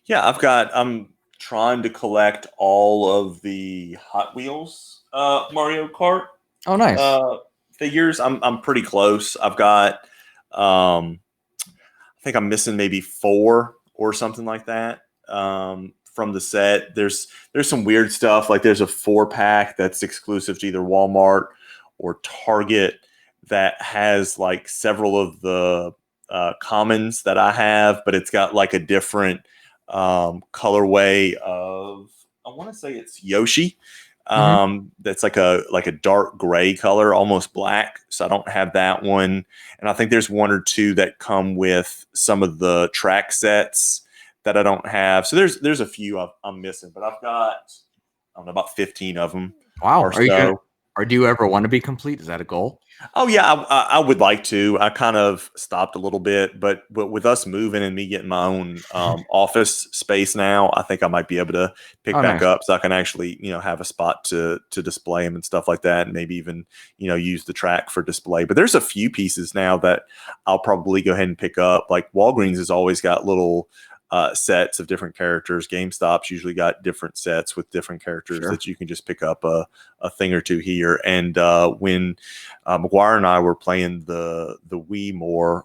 Yeah, I'm trying to collect all of the Hot Wheels Mario Kart Oh, nice. figures. I'm pretty close. I've got I think I'm missing maybe 4 or something like that from the set. There's some weird stuff, like there's a 4-pack that's exclusive to either Walmart or Target that has like several of the commons that I have, but it's got like a different colorway of, I want to say it's Yoshi. That's like a dark gray color, almost black. So I don't have that one. And I think there's 1 or 2 that come with some of the track sets that I don't have. So there's a few I'm missing, but I've got, I don't know, about 15 of them. Wow. Or so. Or do you ever want to be complete? Is that a goal? Oh yeah, I would like to. I kind of stopped a little bit, but with us moving and me getting my own office space now, I think I might be able to pick back up, so I can actually have a spot to display them and stuff like that, and maybe even use the track for display. But there's a few pieces now that I'll probably go ahead and pick up. Like Walgreens has always got little sets of different characters. GameStop's usually got different sets with different characters that you can just pick up a thing or two here. And when McGuire and I were playing the Wii more,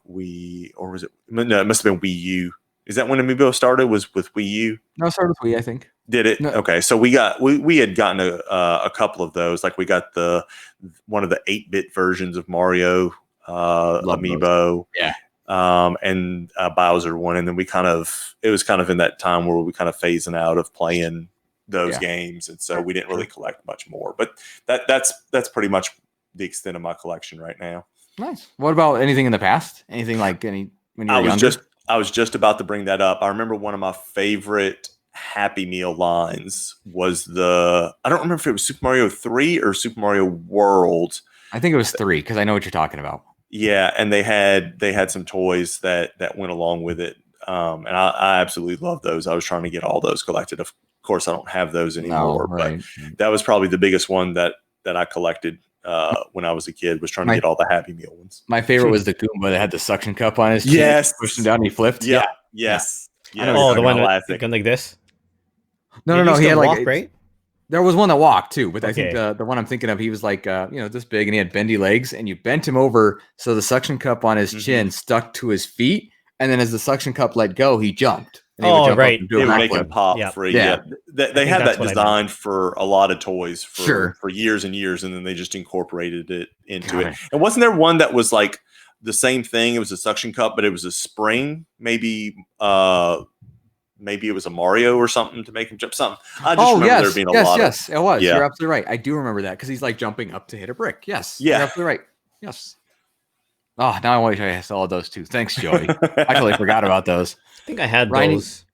or was it? No, it must have been Wii U. Is that when Amiibo started? Was with Wii U? No, it started with Wii, I think. Did it? No. Okay, so we had gotten a couple of those. Like we got one of the 8-bit versions of Mario Amiibo. Those. Yeah. And Bowser one, and then it was kind of in that time where we kind of phasing out of playing those games, and so we didn't really collect much more. But that's pretty much the extent of my collection right now. Nice. What about anything in the past? Anything like when you were younger? I was just about to bring that up. I remember one of my favorite Happy Meal lines was I don't remember if it was Super Mario 3 or Super Mario World. I think it was 3 because I know what you're talking about. Yeah, and they had some toys that went along with it, and I absolutely love those. I was trying to get all those collected. Of course, I don't have those anymore, but that was probably the biggest one that I collected when I was a kid. Was trying to get all the Happy Meal ones. My favorite was the Goomba that had the suction cup on his chin. Yes, pushed him down, and he flipped. Yeah, yes. Yeah. Oh, the one going like this. No. He had walk, right? There was one that walked too, but I think the one I'm thinking of, he was like, this big, and he had bendy legs, and you bent him over so the suction cup on his chin stuck to his feet, and then as the suction cup let go, he jumped. And he would jump right. It would make him pop free. Yeah. They had that designed for a lot of toys for years and years, and then they just incorporated it into it. And wasn't there one that was like the same thing? It was a suction cup, but it was a spring, maybe it was a Mario or something to make him jump something. I just remember there being a lot of... Yes, it was. Yeah. You're absolutely right. I do remember that because he's like jumping up to hit a brick. Yes. Yeah. You're absolutely right. Yes. Oh, now I want to show all those too. Thanks, Joey. I totally forgot about those. I think I had those.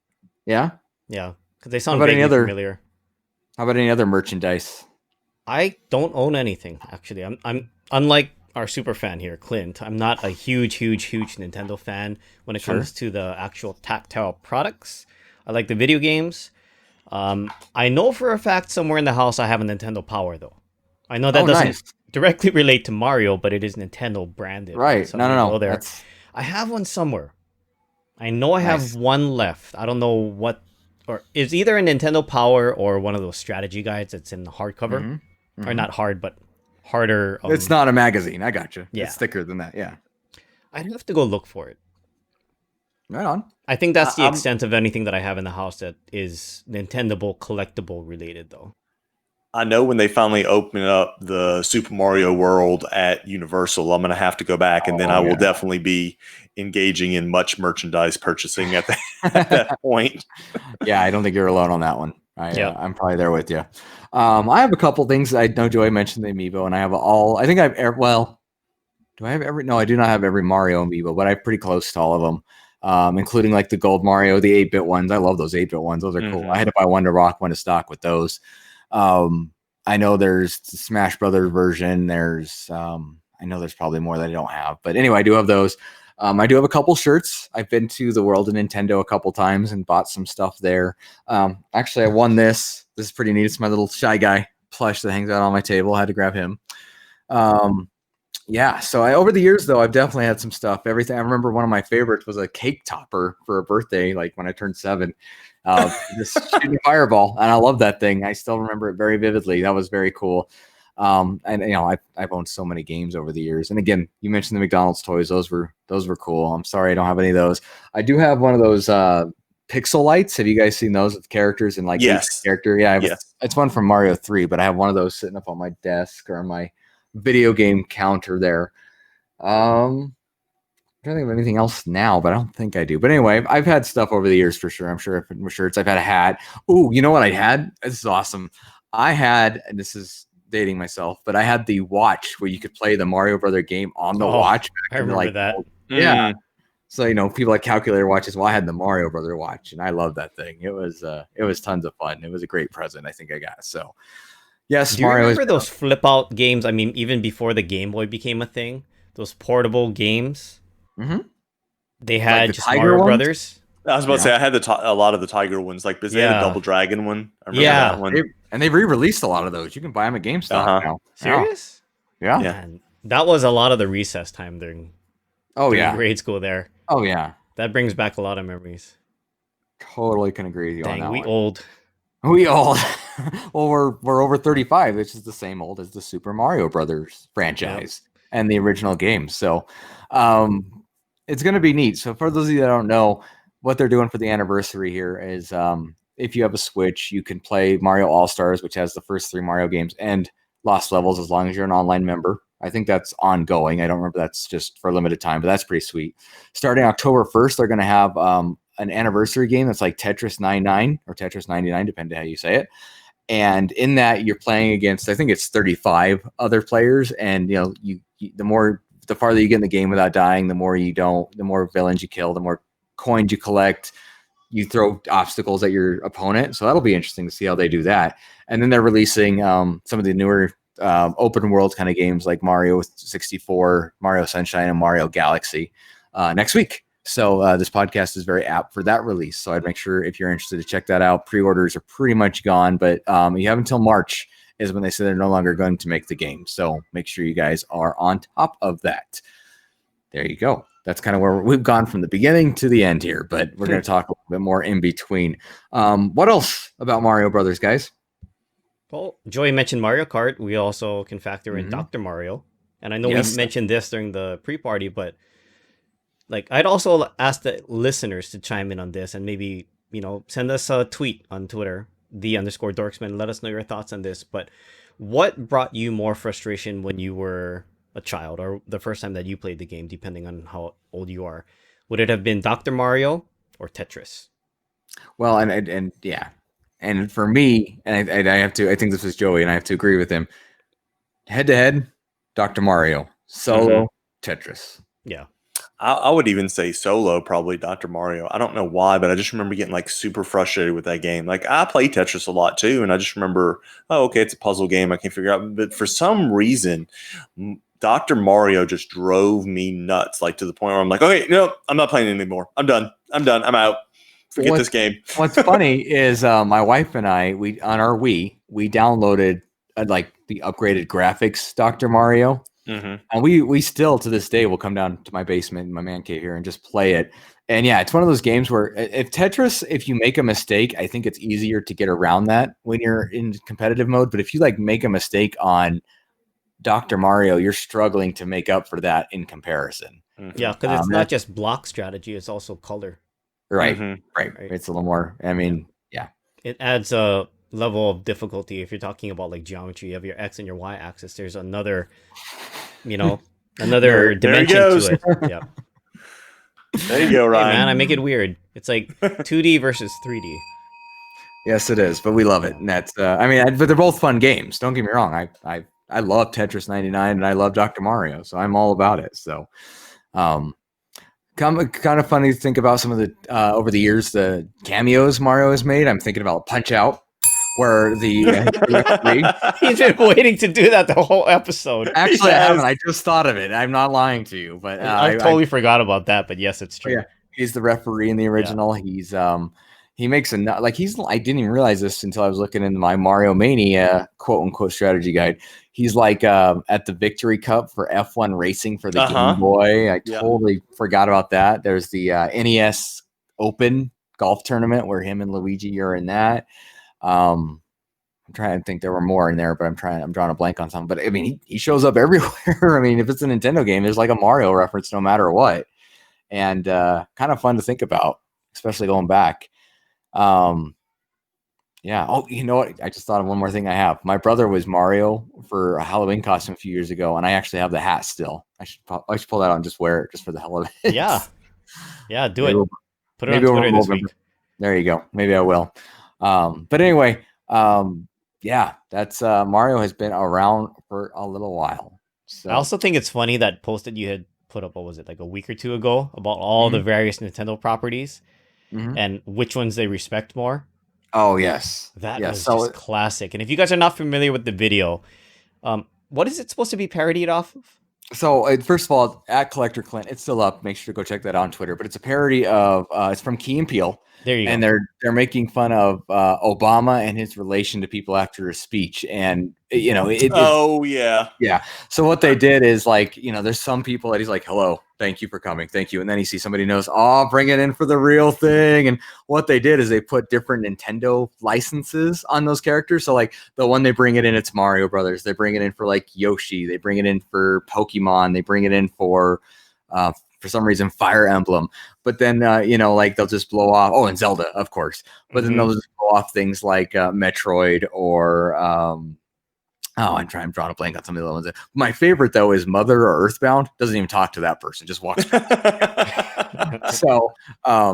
Yeah? Yeah. Because they sound vaguely familiar. How about any other merchandise? I don't own anything, actually. I'm unlike our super fan here, Clint. I'm not a huge Nintendo fan when it comes to the actual tactile products. I like the video games. I know for a fact somewhere in the house I have a Nintendo Power, though. I know that doesn't directly relate to Mario, but it is Nintendo branded. Right. So no. There. I have one somewhere. I know I have one left. I don't know what, or it's either a Nintendo Power or one of those strategy guides that's in the hardcover. Or not hard, but harder. It's not a magazine. I got you. Yeah. It's thicker than that. Yeah. I'd have to go look for it. Right on. I think that's the extent of anything that I have in the house that is Nintendo collectible related, though. I know when they finally open up the Super Mario World at Universal, I'm going to have to go back, and then I will definitely be engaging in much merchandise purchasing at that point. Yeah, I don't think you're alone on that one. I'm probably there with you. I have a couple things. I know Joey mentioned the Amiibo, and I have Do I have every? No, I do not have every Mario amiibo, but I'm pretty close to all of them, including like the Gold Mario, the 8-bit ones. I love those 8-bit ones. Those are cool. I had to buy one to rock, one to stock with those. I know there's the Smash Brothers version. There's I know there's probably more that I don't have, but anyway, I do have those. I do have a couple shirts. I've been to the World of Nintendo a couple times and bought some stuff there. Actually, I won this. This is pretty neat. It's my little Shy Guy plush that hangs out on my table. I had to grab him. Yeah, so over the years though, I've definitely had some stuff. Everything. I remember one of my favorites was a cake topper for a birthday, like when I turned 7. Just shooting a fireball, and I love that thing. I still remember it very vividly. That was very cool. And I've owned so many games over the years. And again, you mentioned the McDonald's toys; those were cool. I'm sorry I don't have any of those. I do have one of those pixel lights. Have you guys seen those with characters and like yes, character? Yeah, it's one from Mario 3, but I have one of those sitting up on my desk or on my video game counter there. I don't think of anything else now, but I don't think I do. But anyway, I've had stuff over the years for sure. I'm sure I've had shirts. I've had a hat. Oh, you know what I had? This is awesome. I had, and this is dating myself, but I had the watch where you could play the Mario Brother game on the watch. I remember that. Yeah. So, people like calculator watches. Well, I had the Mario Brother watch, and I love that thing. It was tons of fun. It was a great present I think I got. So, yes, do you remember those flip out games? I mean, even before the Game Boy became a thing, those portable games. Mm-hmm. They had like just Mario Brothers. I was about to say I had a lot of the Tiger ones, like because they had a Double Dragon one. I remember that one. And they've re-released a lot of those. You can buy them at GameStop now. Serious? Yeah. Man, that was a lot of the recess time during grade school there. Oh yeah. That brings back a lot of memories. Totally can agree with you on that. We old. We old. Well, we're over 35, which is the same old as the Super Mario Brothers franchise and the original game. So it's going to be neat. So for those of you that don't know, what they're doing for the anniversary here is if you have a Switch, you can play Mario All-Stars, which has the first 3 Mario games, and Lost Levels as long as you're an online member. I think that's ongoing. I don't remember that's just for a limited time, but that's pretty sweet. Starting October 1st, they're going to have an anniversary game that's like Tetris 99 or Tetris 99, depending how you say it. And in that, you're playing against, I think it's 35 other players. And, the farther you get in the game without dying, the more villains you kill, the more coins you collect. You throw obstacles at your opponent. So that'll be interesting to see how they do that. And then they're releasing some of the newer open world kind of games like Mario 64, Mario Sunshine, and Mario Galaxy next week. So this podcast is very apt for that release. So I'd make sure if you're interested to check that out. Pre-orders are pretty much gone, but you have until March is when they say they're no longer going to make the game. So make sure you guys are on top of that. There you go. That's kind of where we've gone from the beginning to the end here, but we're going to talk a little bit more in between. What else about Mario Brothers, guys? Well, Joey mentioned Mario Kart. We also can factor in Dr. Mario. And I know we mentioned this during the pre-party, but like I'd also ask the listeners to chime in on this and maybe, send us a tweet on Twitter, _Dorksmen. Let us know your thoughts on this. But what brought you more frustration when you were a child or the first time that you played the game, depending on how old you are? Would it have been Dr. Mario or Tetris? Well, and yeah. And for me, and I have to, I think this was Joey, and I have to agree with him. Head to head, Dr. Mario. Solo, Tetris. Yeah. I would even say solo, probably Dr. Mario. I don't know why, but I just remember getting like super frustrated with that game. Like I play Tetris a lot too, and I just remember, it's a puzzle game. I can't figure out. But for some reason, Dr. Mario just drove me nuts, like to the point where I'm like, okay, no, I'm not playing anymore. I'm done. I'm out. Forget this game. What's funny is my wife and I, we on our Wii, we downloaded like the upgraded graphics Dr. Mario. And we still to this day will come down to my basement in my man cave here and just play it. And yeah, it's one of those games where if Tetris, if you make a mistake, I think it's easier to get around that when you're in competitive mode. But if you like make a mistake on Dr. Mario, you're struggling to make up for that in comparison. Yeah, because it's not just block strategy; it's also color. Right. It's a little more. I mean, yeah. It adds a level of difficulty if you're talking about like geometry. You have your X and your Y axis. There's another, another dimension to it. Yeah. There you go, Ryan. Hey, man, I make it weird. It's like 2D versus 3D. Yes, it is, but we love it. And that's, but they're both fun games. Don't get me wrong. I've I love Tetris 99 and I love Dr. Mario, so I'm all about it. So, kind of funny to think about some of the over the years the cameos Mario has made. I'm thinking about Punch Out, where the referee. He's been waiting to do that the whole episode. Actually, I haven't. I just thought of it. I'm not lying to you, but I totally forgot about that. But yes, it's true. Yeah, he's the referee in the original. Yeah. He makes I didn't even realize this until I was looking into my Mario Mania quote unquote strategy guide. He's like at the Victory Cup for F1 racing for the Game Boy. I totally forgot about that. There's the NES Open golf tournament where him and Luigi are in that. I'm trying to think there were more in there, but I'm drawing a blank on some. But I mean, he shows up everywhere. I mean, if it's a Nintendo game, there's like a Mario reference no matter what, and kind of fun to think about, especially going back. Yeah. Oh, you know what? I just thought of one more thing I have. My brother was Mario for a Halloween costume a few years ago, and I actually have the hat still. I should pull that out and just wear it just for the hell of it. Yeah. Yeah, do it. Put it on Twitter this week. There you go. Maybe I will. But anyway, yeah, that's Mario has been around for a little while. So I also think it's funny that post that you had put up, what was it, like a week or two ago, about all the various Nintendo properties and which ones they respect more. Oh, yes. That was just classic. And if you guys are not familiar with the video, what is it supposed to be parodied off of? So, first of all, at Collector Clint, it's still up. Make sure to go check that out on Twitter. But it's a parody of, it's from Key and Peele. There you go. And they're making fun of Obama and his relation to people after his speech. And, you know, yeah. So what they did is, like, you know, there's some people that he's like, hello, thank you for coming. Thank you. And then he sees somebody knows, oh, bring it in for the real thing. And what they did is they put different Nintendo licenses on those characters. So like the one they bring it in, it's Mario Brothers. They bring it in for like Yoshi. They bring it in for Pokemon. They bring it in for some reason, Fire Emblem. But then, you know, like they'll just blow off. Oh, and Zelda, of course. But then they'll just blow off things like Metroid or, I'm drawing a blank on some of the other ones. My favorite, though, is Mother or Earthbound. Doesn't even talk to that person. Just walks. So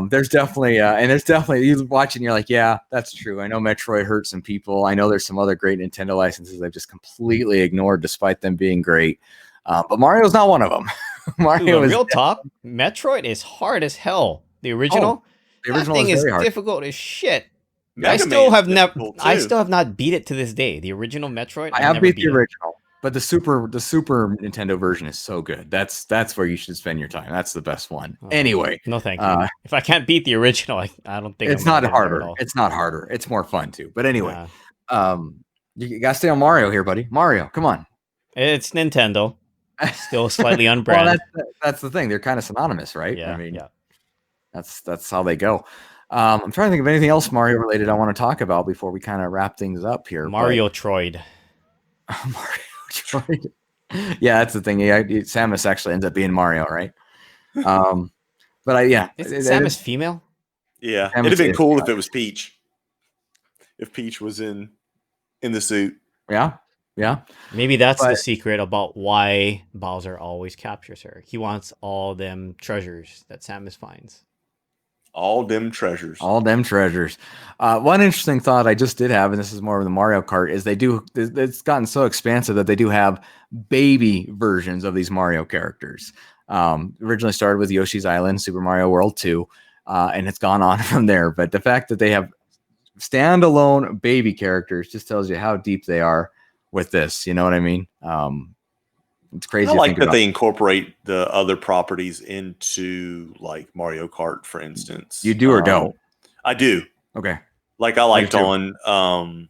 there's definitely, you watch and you're like, yeah, that's true. I know Metroid hurt some people. I know there's some other great Nintendo licenses I've just completely ignored despite them being great. But Mario's not one of them. Mario is real talk. Metroid is hard as hell. The original, that thing is difficult as shit. I still have not beat it to this day. The original Metroid, I have beat the original, but the Super Nintendo version is so good. That's where you should spend your time. That's the best one. Anyway, no thank you. If I can't beat the original, I don't think it's not harder. It's not harder. It's more fun too. But anyway, you gotta stay on Mario here, buddy. Mario, come on. It's Nintendo. Still slightly unbranded. Well, that's the thing. They're kind of synonymous, right? Yeah. I mean, that's how they go. I'm trying to think of anything else Mario related I want to talk about before we kind of wrap things up here. Mario Troid. Mario Troid. Yeah, that's the thing. Yeah, Samus actually ends up being Mario, right? But Is Samus female? Yeah, it'd have been cool if it was Peach. If Peach was in the suit. Yeah. Maybe that's the secret about why Bowser always captures her. He wants all them treasures that Samus finds. All them treasures. One interesting thought I just did have, and this is more of the Mario Kart, is it's gotten so expansive that they do have baby versions of these Mario characters. Originally started with Yoshi's Island, Super Mario World 2, and it's gone on from there. But the fact that they have standalone baby characters just tells you how deep they are with this. You know what I mean? It's crazy. I like that they incorporate the other properties into, like, Mario Kart, for instance. You do or don't? I do. Okay. Like I liked on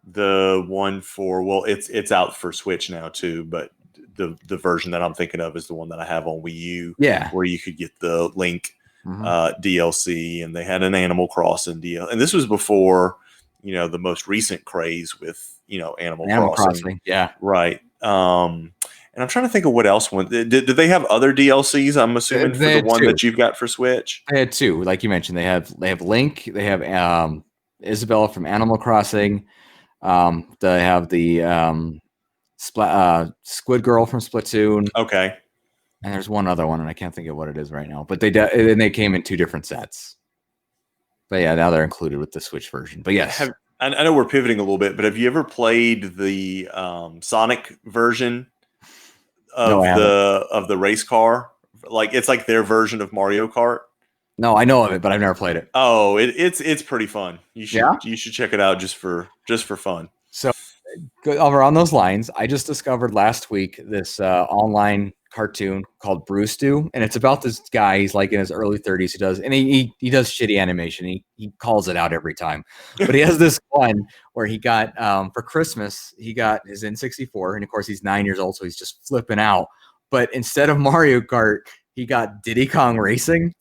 the one for it's out for Switch now too, but the version that I'm thinking of is the one that I have on Wii U. Yeah. Where you could get the Link DLC, and they had an Animal Crossing deal, and this was before, you know, the most recent craze with, you know, Animal Crossing. Yeah. Right. And I'm trying to think of what else. Did they have other DLCs? I'm assuming for the one that you've got for Switch. They had two, like you mentioned. They have Link. They have Isabella from Animal Crossing. They have the Squid Girl from Splatoon. Okay. And there's one other one, and I can't think of what it is right now. But they came in two different sets. But yeah, now they're included with the Switch version. But yes. I know we're pivoting a little bit, but have you ever played the Sonic version No, I of haven't. the race car? Like it's like their version of Mario Kart. No, I know of it, but I've never played it. Oh, it's pretty fun. Yeah. You should check it out just for fun. So over on those lines, I just discovered last week this online cartoon called Bruce Do, and it's about this guy. He's like in his early 30s. He does, and he does shitty animation. He calls it out every time, but he has this one where he got for Christmas he got his N64, and of course he's 9 years old, so he's just flipping out. But instead of Mario Kart, he got Diddy Kong Racing.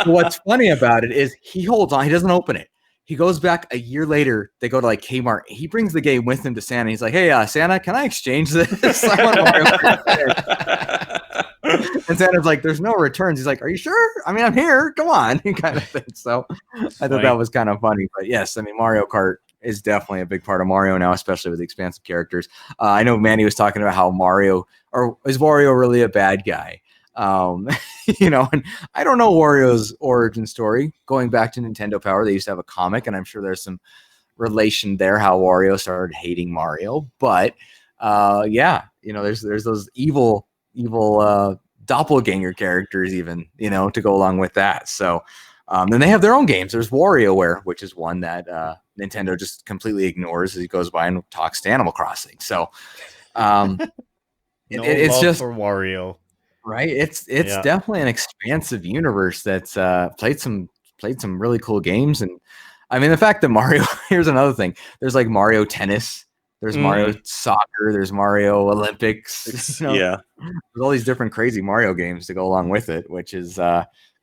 What's funny about it is he holds on. He doesn't open it. He goes back a year later. They go to like Kmart. He brings the game with him to Santa. He's like, "Hey, Santa, can I exchange this?" I want Mario Kart. And Santa's like, "There's no returns." He's like, "Are you sure? I mean, I'm here. Come on," kind of thing. So I thought that was kind of funny. But yes, I mean, Mario Kart is definitely a big part of Mario now, especially with the expansive characters. I know Manny was talking about how Mario, or is Wario really a bad guy? And I don't know Wario's origin story. Going back to Nintendo Power, they used to have a comic, and I'm sure there's some relation there how Wario started hating Mario. But there's those evil doppelganger characters even, to go along with that. So then they have their own games. There's WarioWare, which is one that Nintendo just completely ignores as he goes by and talks to Animal Crossing. So it's just for Wario. Right, it's definitely an expansive universe that's played some really cool games, and I mean the fact that Mario. Here's another thing: there's like Mario Tennis, there's Mario Soccer, there's Mario Olympics. Yeah, there's all these different crazy Mario games to go along with it, which is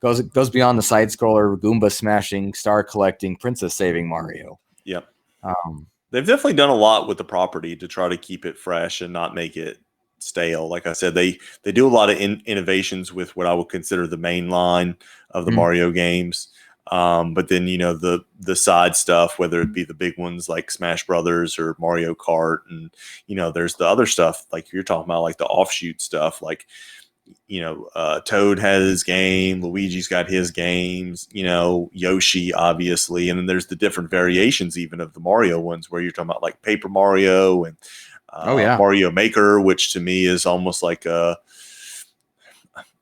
goes beyond the side scroller, Goomba smashing, star collecting, princess saving Mario. Yep. They've definitely done a lot with the property to try to keep it fresh and not make it stale. Like I said, they do a lot of innovations with what I would consider the main line of the Mario games. But then, the side stuff, whether it be the big ones like Smash Brothers or Mario Kart, and, there's the other stuff like you're talking about, like the offshoot stuff, like, Toad has his game, Luigi's got his games, Yoshi, obviously. And then there's the different variations even of the Mario ones where you're talking about like Paper Mario and Mario Maker, which to me is almost like I'm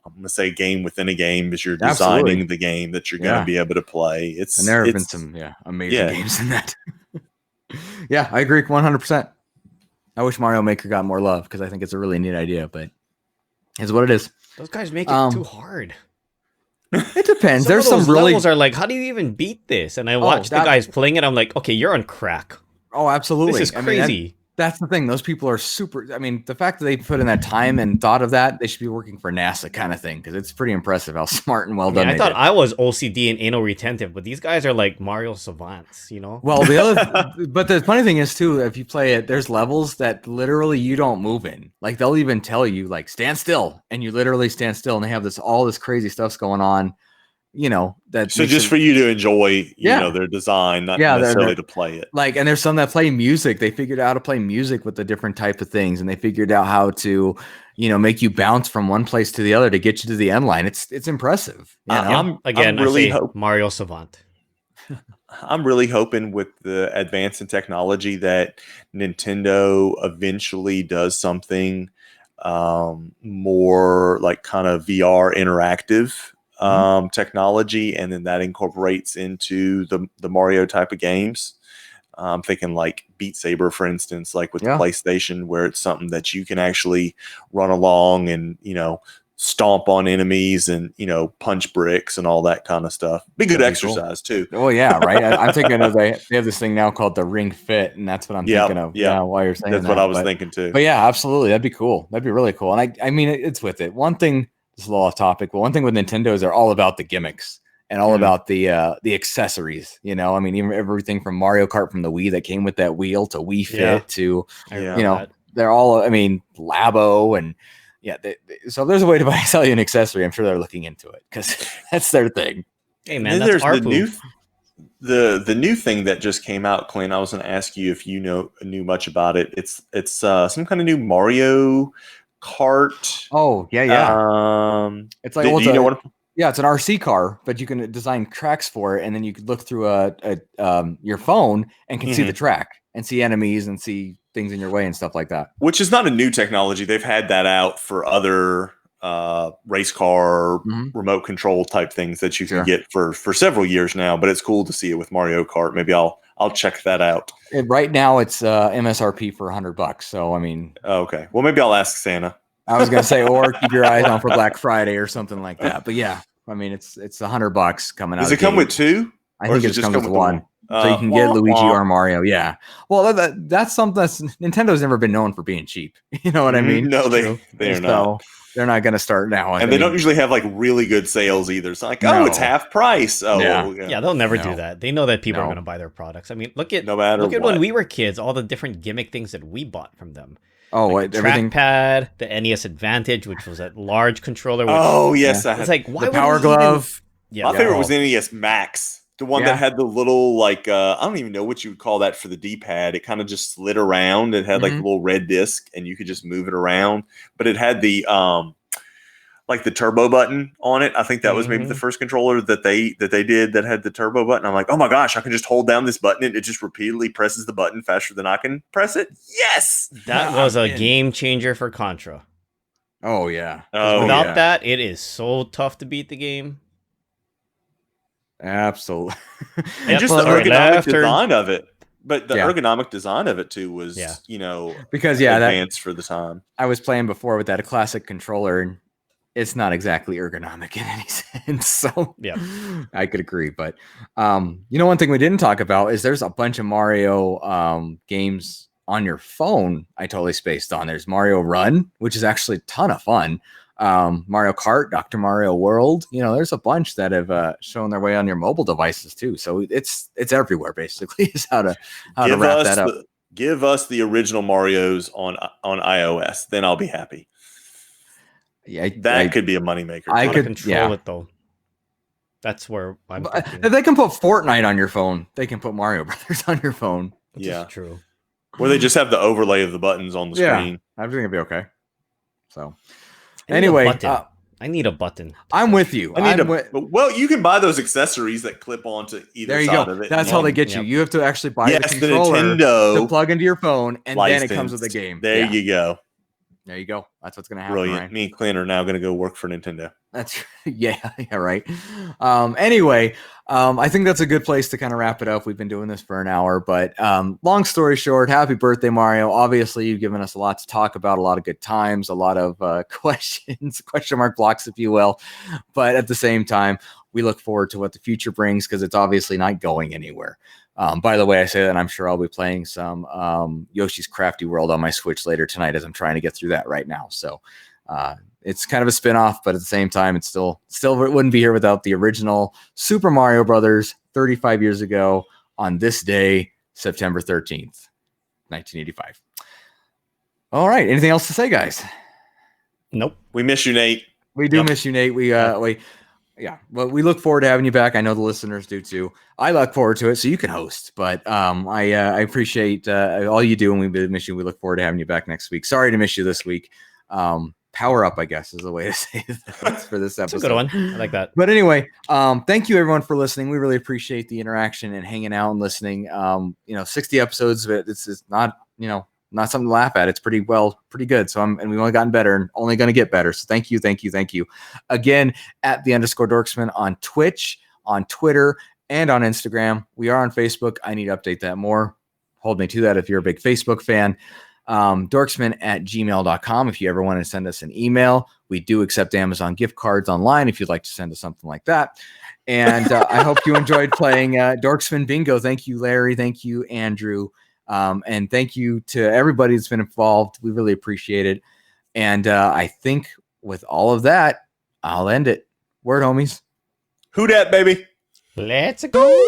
going to say game within a game, because you're designing the game that you're going to be able to play. And there have been some amazing games in that. Yeah, I agree 100%. I wish Mario Maker got more love because I think it's a really neat idea, but it's what it is. Those guys make it too hard. It depends. There's some levels are like, how do you even beat this? And I watch the guys playing it. I'm like, okay, you're on crack. Oh, absolutely. This is crazy. That's the thing. Those people are super. I mean, the fact that they put in that time and thought of that, they should be working for NASA kind of thing, because it's pretty impressive how smart and well done. I thought I was OCD and anal retentive, but these guys are like Mario savants, Well, but the funny thing is too, if you play it, there's levels that literally you don't move in. Like they'll even tell you like stand still, and you literally stand still, and they have all this crazy stuff's going on. So just for you to enjoy, their design, not necessarily to play it. Like, and there's some that play music. They figured out how to play music with the different type of things, and they figured out how to, make you bounce from one place to the other to get you to the end line. It's impressive. I'm really Mario savant. I'm really hoping with the advance in technology that Nintendo eventually does something more like kind of VR interactive technology, and then that incorporates into the Mario type of games. I'm thinking like Beat Saber, for instance, like with the PlayStation, where it's something that you can actually run along and stomp on enemies and punch bricks and all that kind of stuff. Be good exercise too. Oh yeah, right. I'm thinking of they have this thing now called the Ring Fit, and that's what I'm thinking of. Yeah, while you're saying that's what I was thinking too. But yeah, absolutely, that'd be cool. That'd be really cool. And I mean, it's with it. One thing. This is a little off topic, but one thing with Nintendo is they're all about the gimmicks and all about the accessories. I mean, even everything from Mario Kart from the Wii that came with that wheel to Wii Fit to they're all. I mean, Labo and so if there's a way to sell you an accessory, I'm sure they're looking into it because that's their thing. Hey man, that's our the new thing that just came out, Clint. I was going to ask you if you knew much about it. It's some kind of new Mario Kart. Oh yeah. It's like, do you know what? Yeah, it's an RC car, but you can design tracks for it, and then you could look through your phone and can see the track and see enemies and see things in your way and stuff like that. Which is not a new technology. They've had that out for other race car remote control type things that you can get for several years now. But it's cool to see it with Mario Kart. Maybe I'll check that out. Right now, it's MSRP for $100. So I mean, okay. Well, maybe I'll ask Santa. I was gonna say, or keep your eyes on for Black Friday or something like that. But yeah, I mean, it's $100 coming out. Does it come with two? I think it just comes with one. So you can get Luigi or Mario. Yeah. Well, that's something that's Nintendo's never been known for being cheap. You know what I mean? No, they're not. They're not going to start now. And they don't usually have like really good sales either. It's like, it's half price. Oh, yeah, they'll never do that. They know that people are going to buy their products. I mean, look at what. When we were kids, all the different gimmick things that we bought from them. Oh, like the trackpad, the NES Advantage, which was a large controller. Which, yes, it's like why the Power Glove. My favorite was the NES Max. The one that had the little, like, I don't even know what you would call that for the D-pad. It kind of just slid around. It had like a little red disc, and you could just move it around. But it had the like the turbo button on it. I think that was maybe the first controller that they did that had the turbo button. I'm like, oh my gosh, I can just hold down this button and it just repeatedly presses the button faster than I can press it. Yes, that was a game changer for Contra. Oh yeah. Without that, it is so tough to beat the game. Absolutely. And just the ergonomic design of it. But the ergonomic design of it too was, because advanced for the time. I was playing before with that classic controller, and it's not exactly ergonomic in any sense. So I could agree. But one thing we didn't talk about is there's a bunch of Mario games on your phone. I totally spaced on. There's Mario Run, which is actually a ton of fun. Mario Kart, Dr. Mario World, there's a bunch that have shown their way on your mobile devices too. So it's everywhere basically is how to wrap that up. Give us the original Marios on iOS, then I'll be happy. Yeah, that could be a moneymaker. I could control it though. That's where I'm thinking. If they can put Fortnite on your phone, they can put Mario Brothers on your phone. Which is true. Where they just have the overlay of the buttons on the screen. I think it'd be okay. So anyway, I need a button. I'm with you. Well, you can buy those accessories that clip onto either side of it. That's how they get you. You have to actually buy the controller to plug into your phone, and then it comes with the game. There you go. There you go. That's what's going to happen. Brilliant. Ryan. Me and Clint are now going to go work for Nintendo. That's right. Anyway, I think that's a good place to kind of wrap it up. We've been doing this for an hour, but long story short, happy birthday, Mario. Obviously, you've given us a lot to talk about, a lot of good times, a lot of question mark blocks, if you will. But at the same time, we look forward to what the future brings because it's obviously not going anywhere. By the way, I say that, and I'm sure I'll be playing some Yoshi's Crafty World on my Switch later tonight as I'm trying to get through that right now. So it's kind of a spin-off, but at the same time, it's still it wouldn't be here without the original Super Mario Brothers 35 years ago on this day, September 13th, 1985. All right. Anything else to say, guys? Nope. We miss you, Nate. We do miss you, Nate. Well, we look forward to having you back. I know the listeners do too. I look forward to it, so you can host. But I appreciate all you do, and we miss you. We look forward to having you back next week. Sorry to miss you this week. Power up, I guess, is the way to say this for this episode. It's a good one. I like that. But anyway, thank you everyone for listening. We really appreciate the interaction and hanging out and listening. 60 episodes, but it's not not something to laugh at. It's pretty good. So and we've only gotten better and only going to get better. So thank you. Again, at @the_Dorksmen on Twitch, on Twitter, and on Instagram. We are on Facebook. I need to update that more. Hold me to that if you're a big Facebook fan. Dorksmen@gmail.com if you ever want to send us an email. We do accept Amazon gift cards online if you'd like to send us something like that. And I hope you enjoyed playing Dorksmen Bingo. Thank you, Larry. Thank you, Andrew. And thank you to everybody that's been involved. We really appreciate it. And I think with all of that, I'll end it. Word, homies. Who dat, baby? Let's go.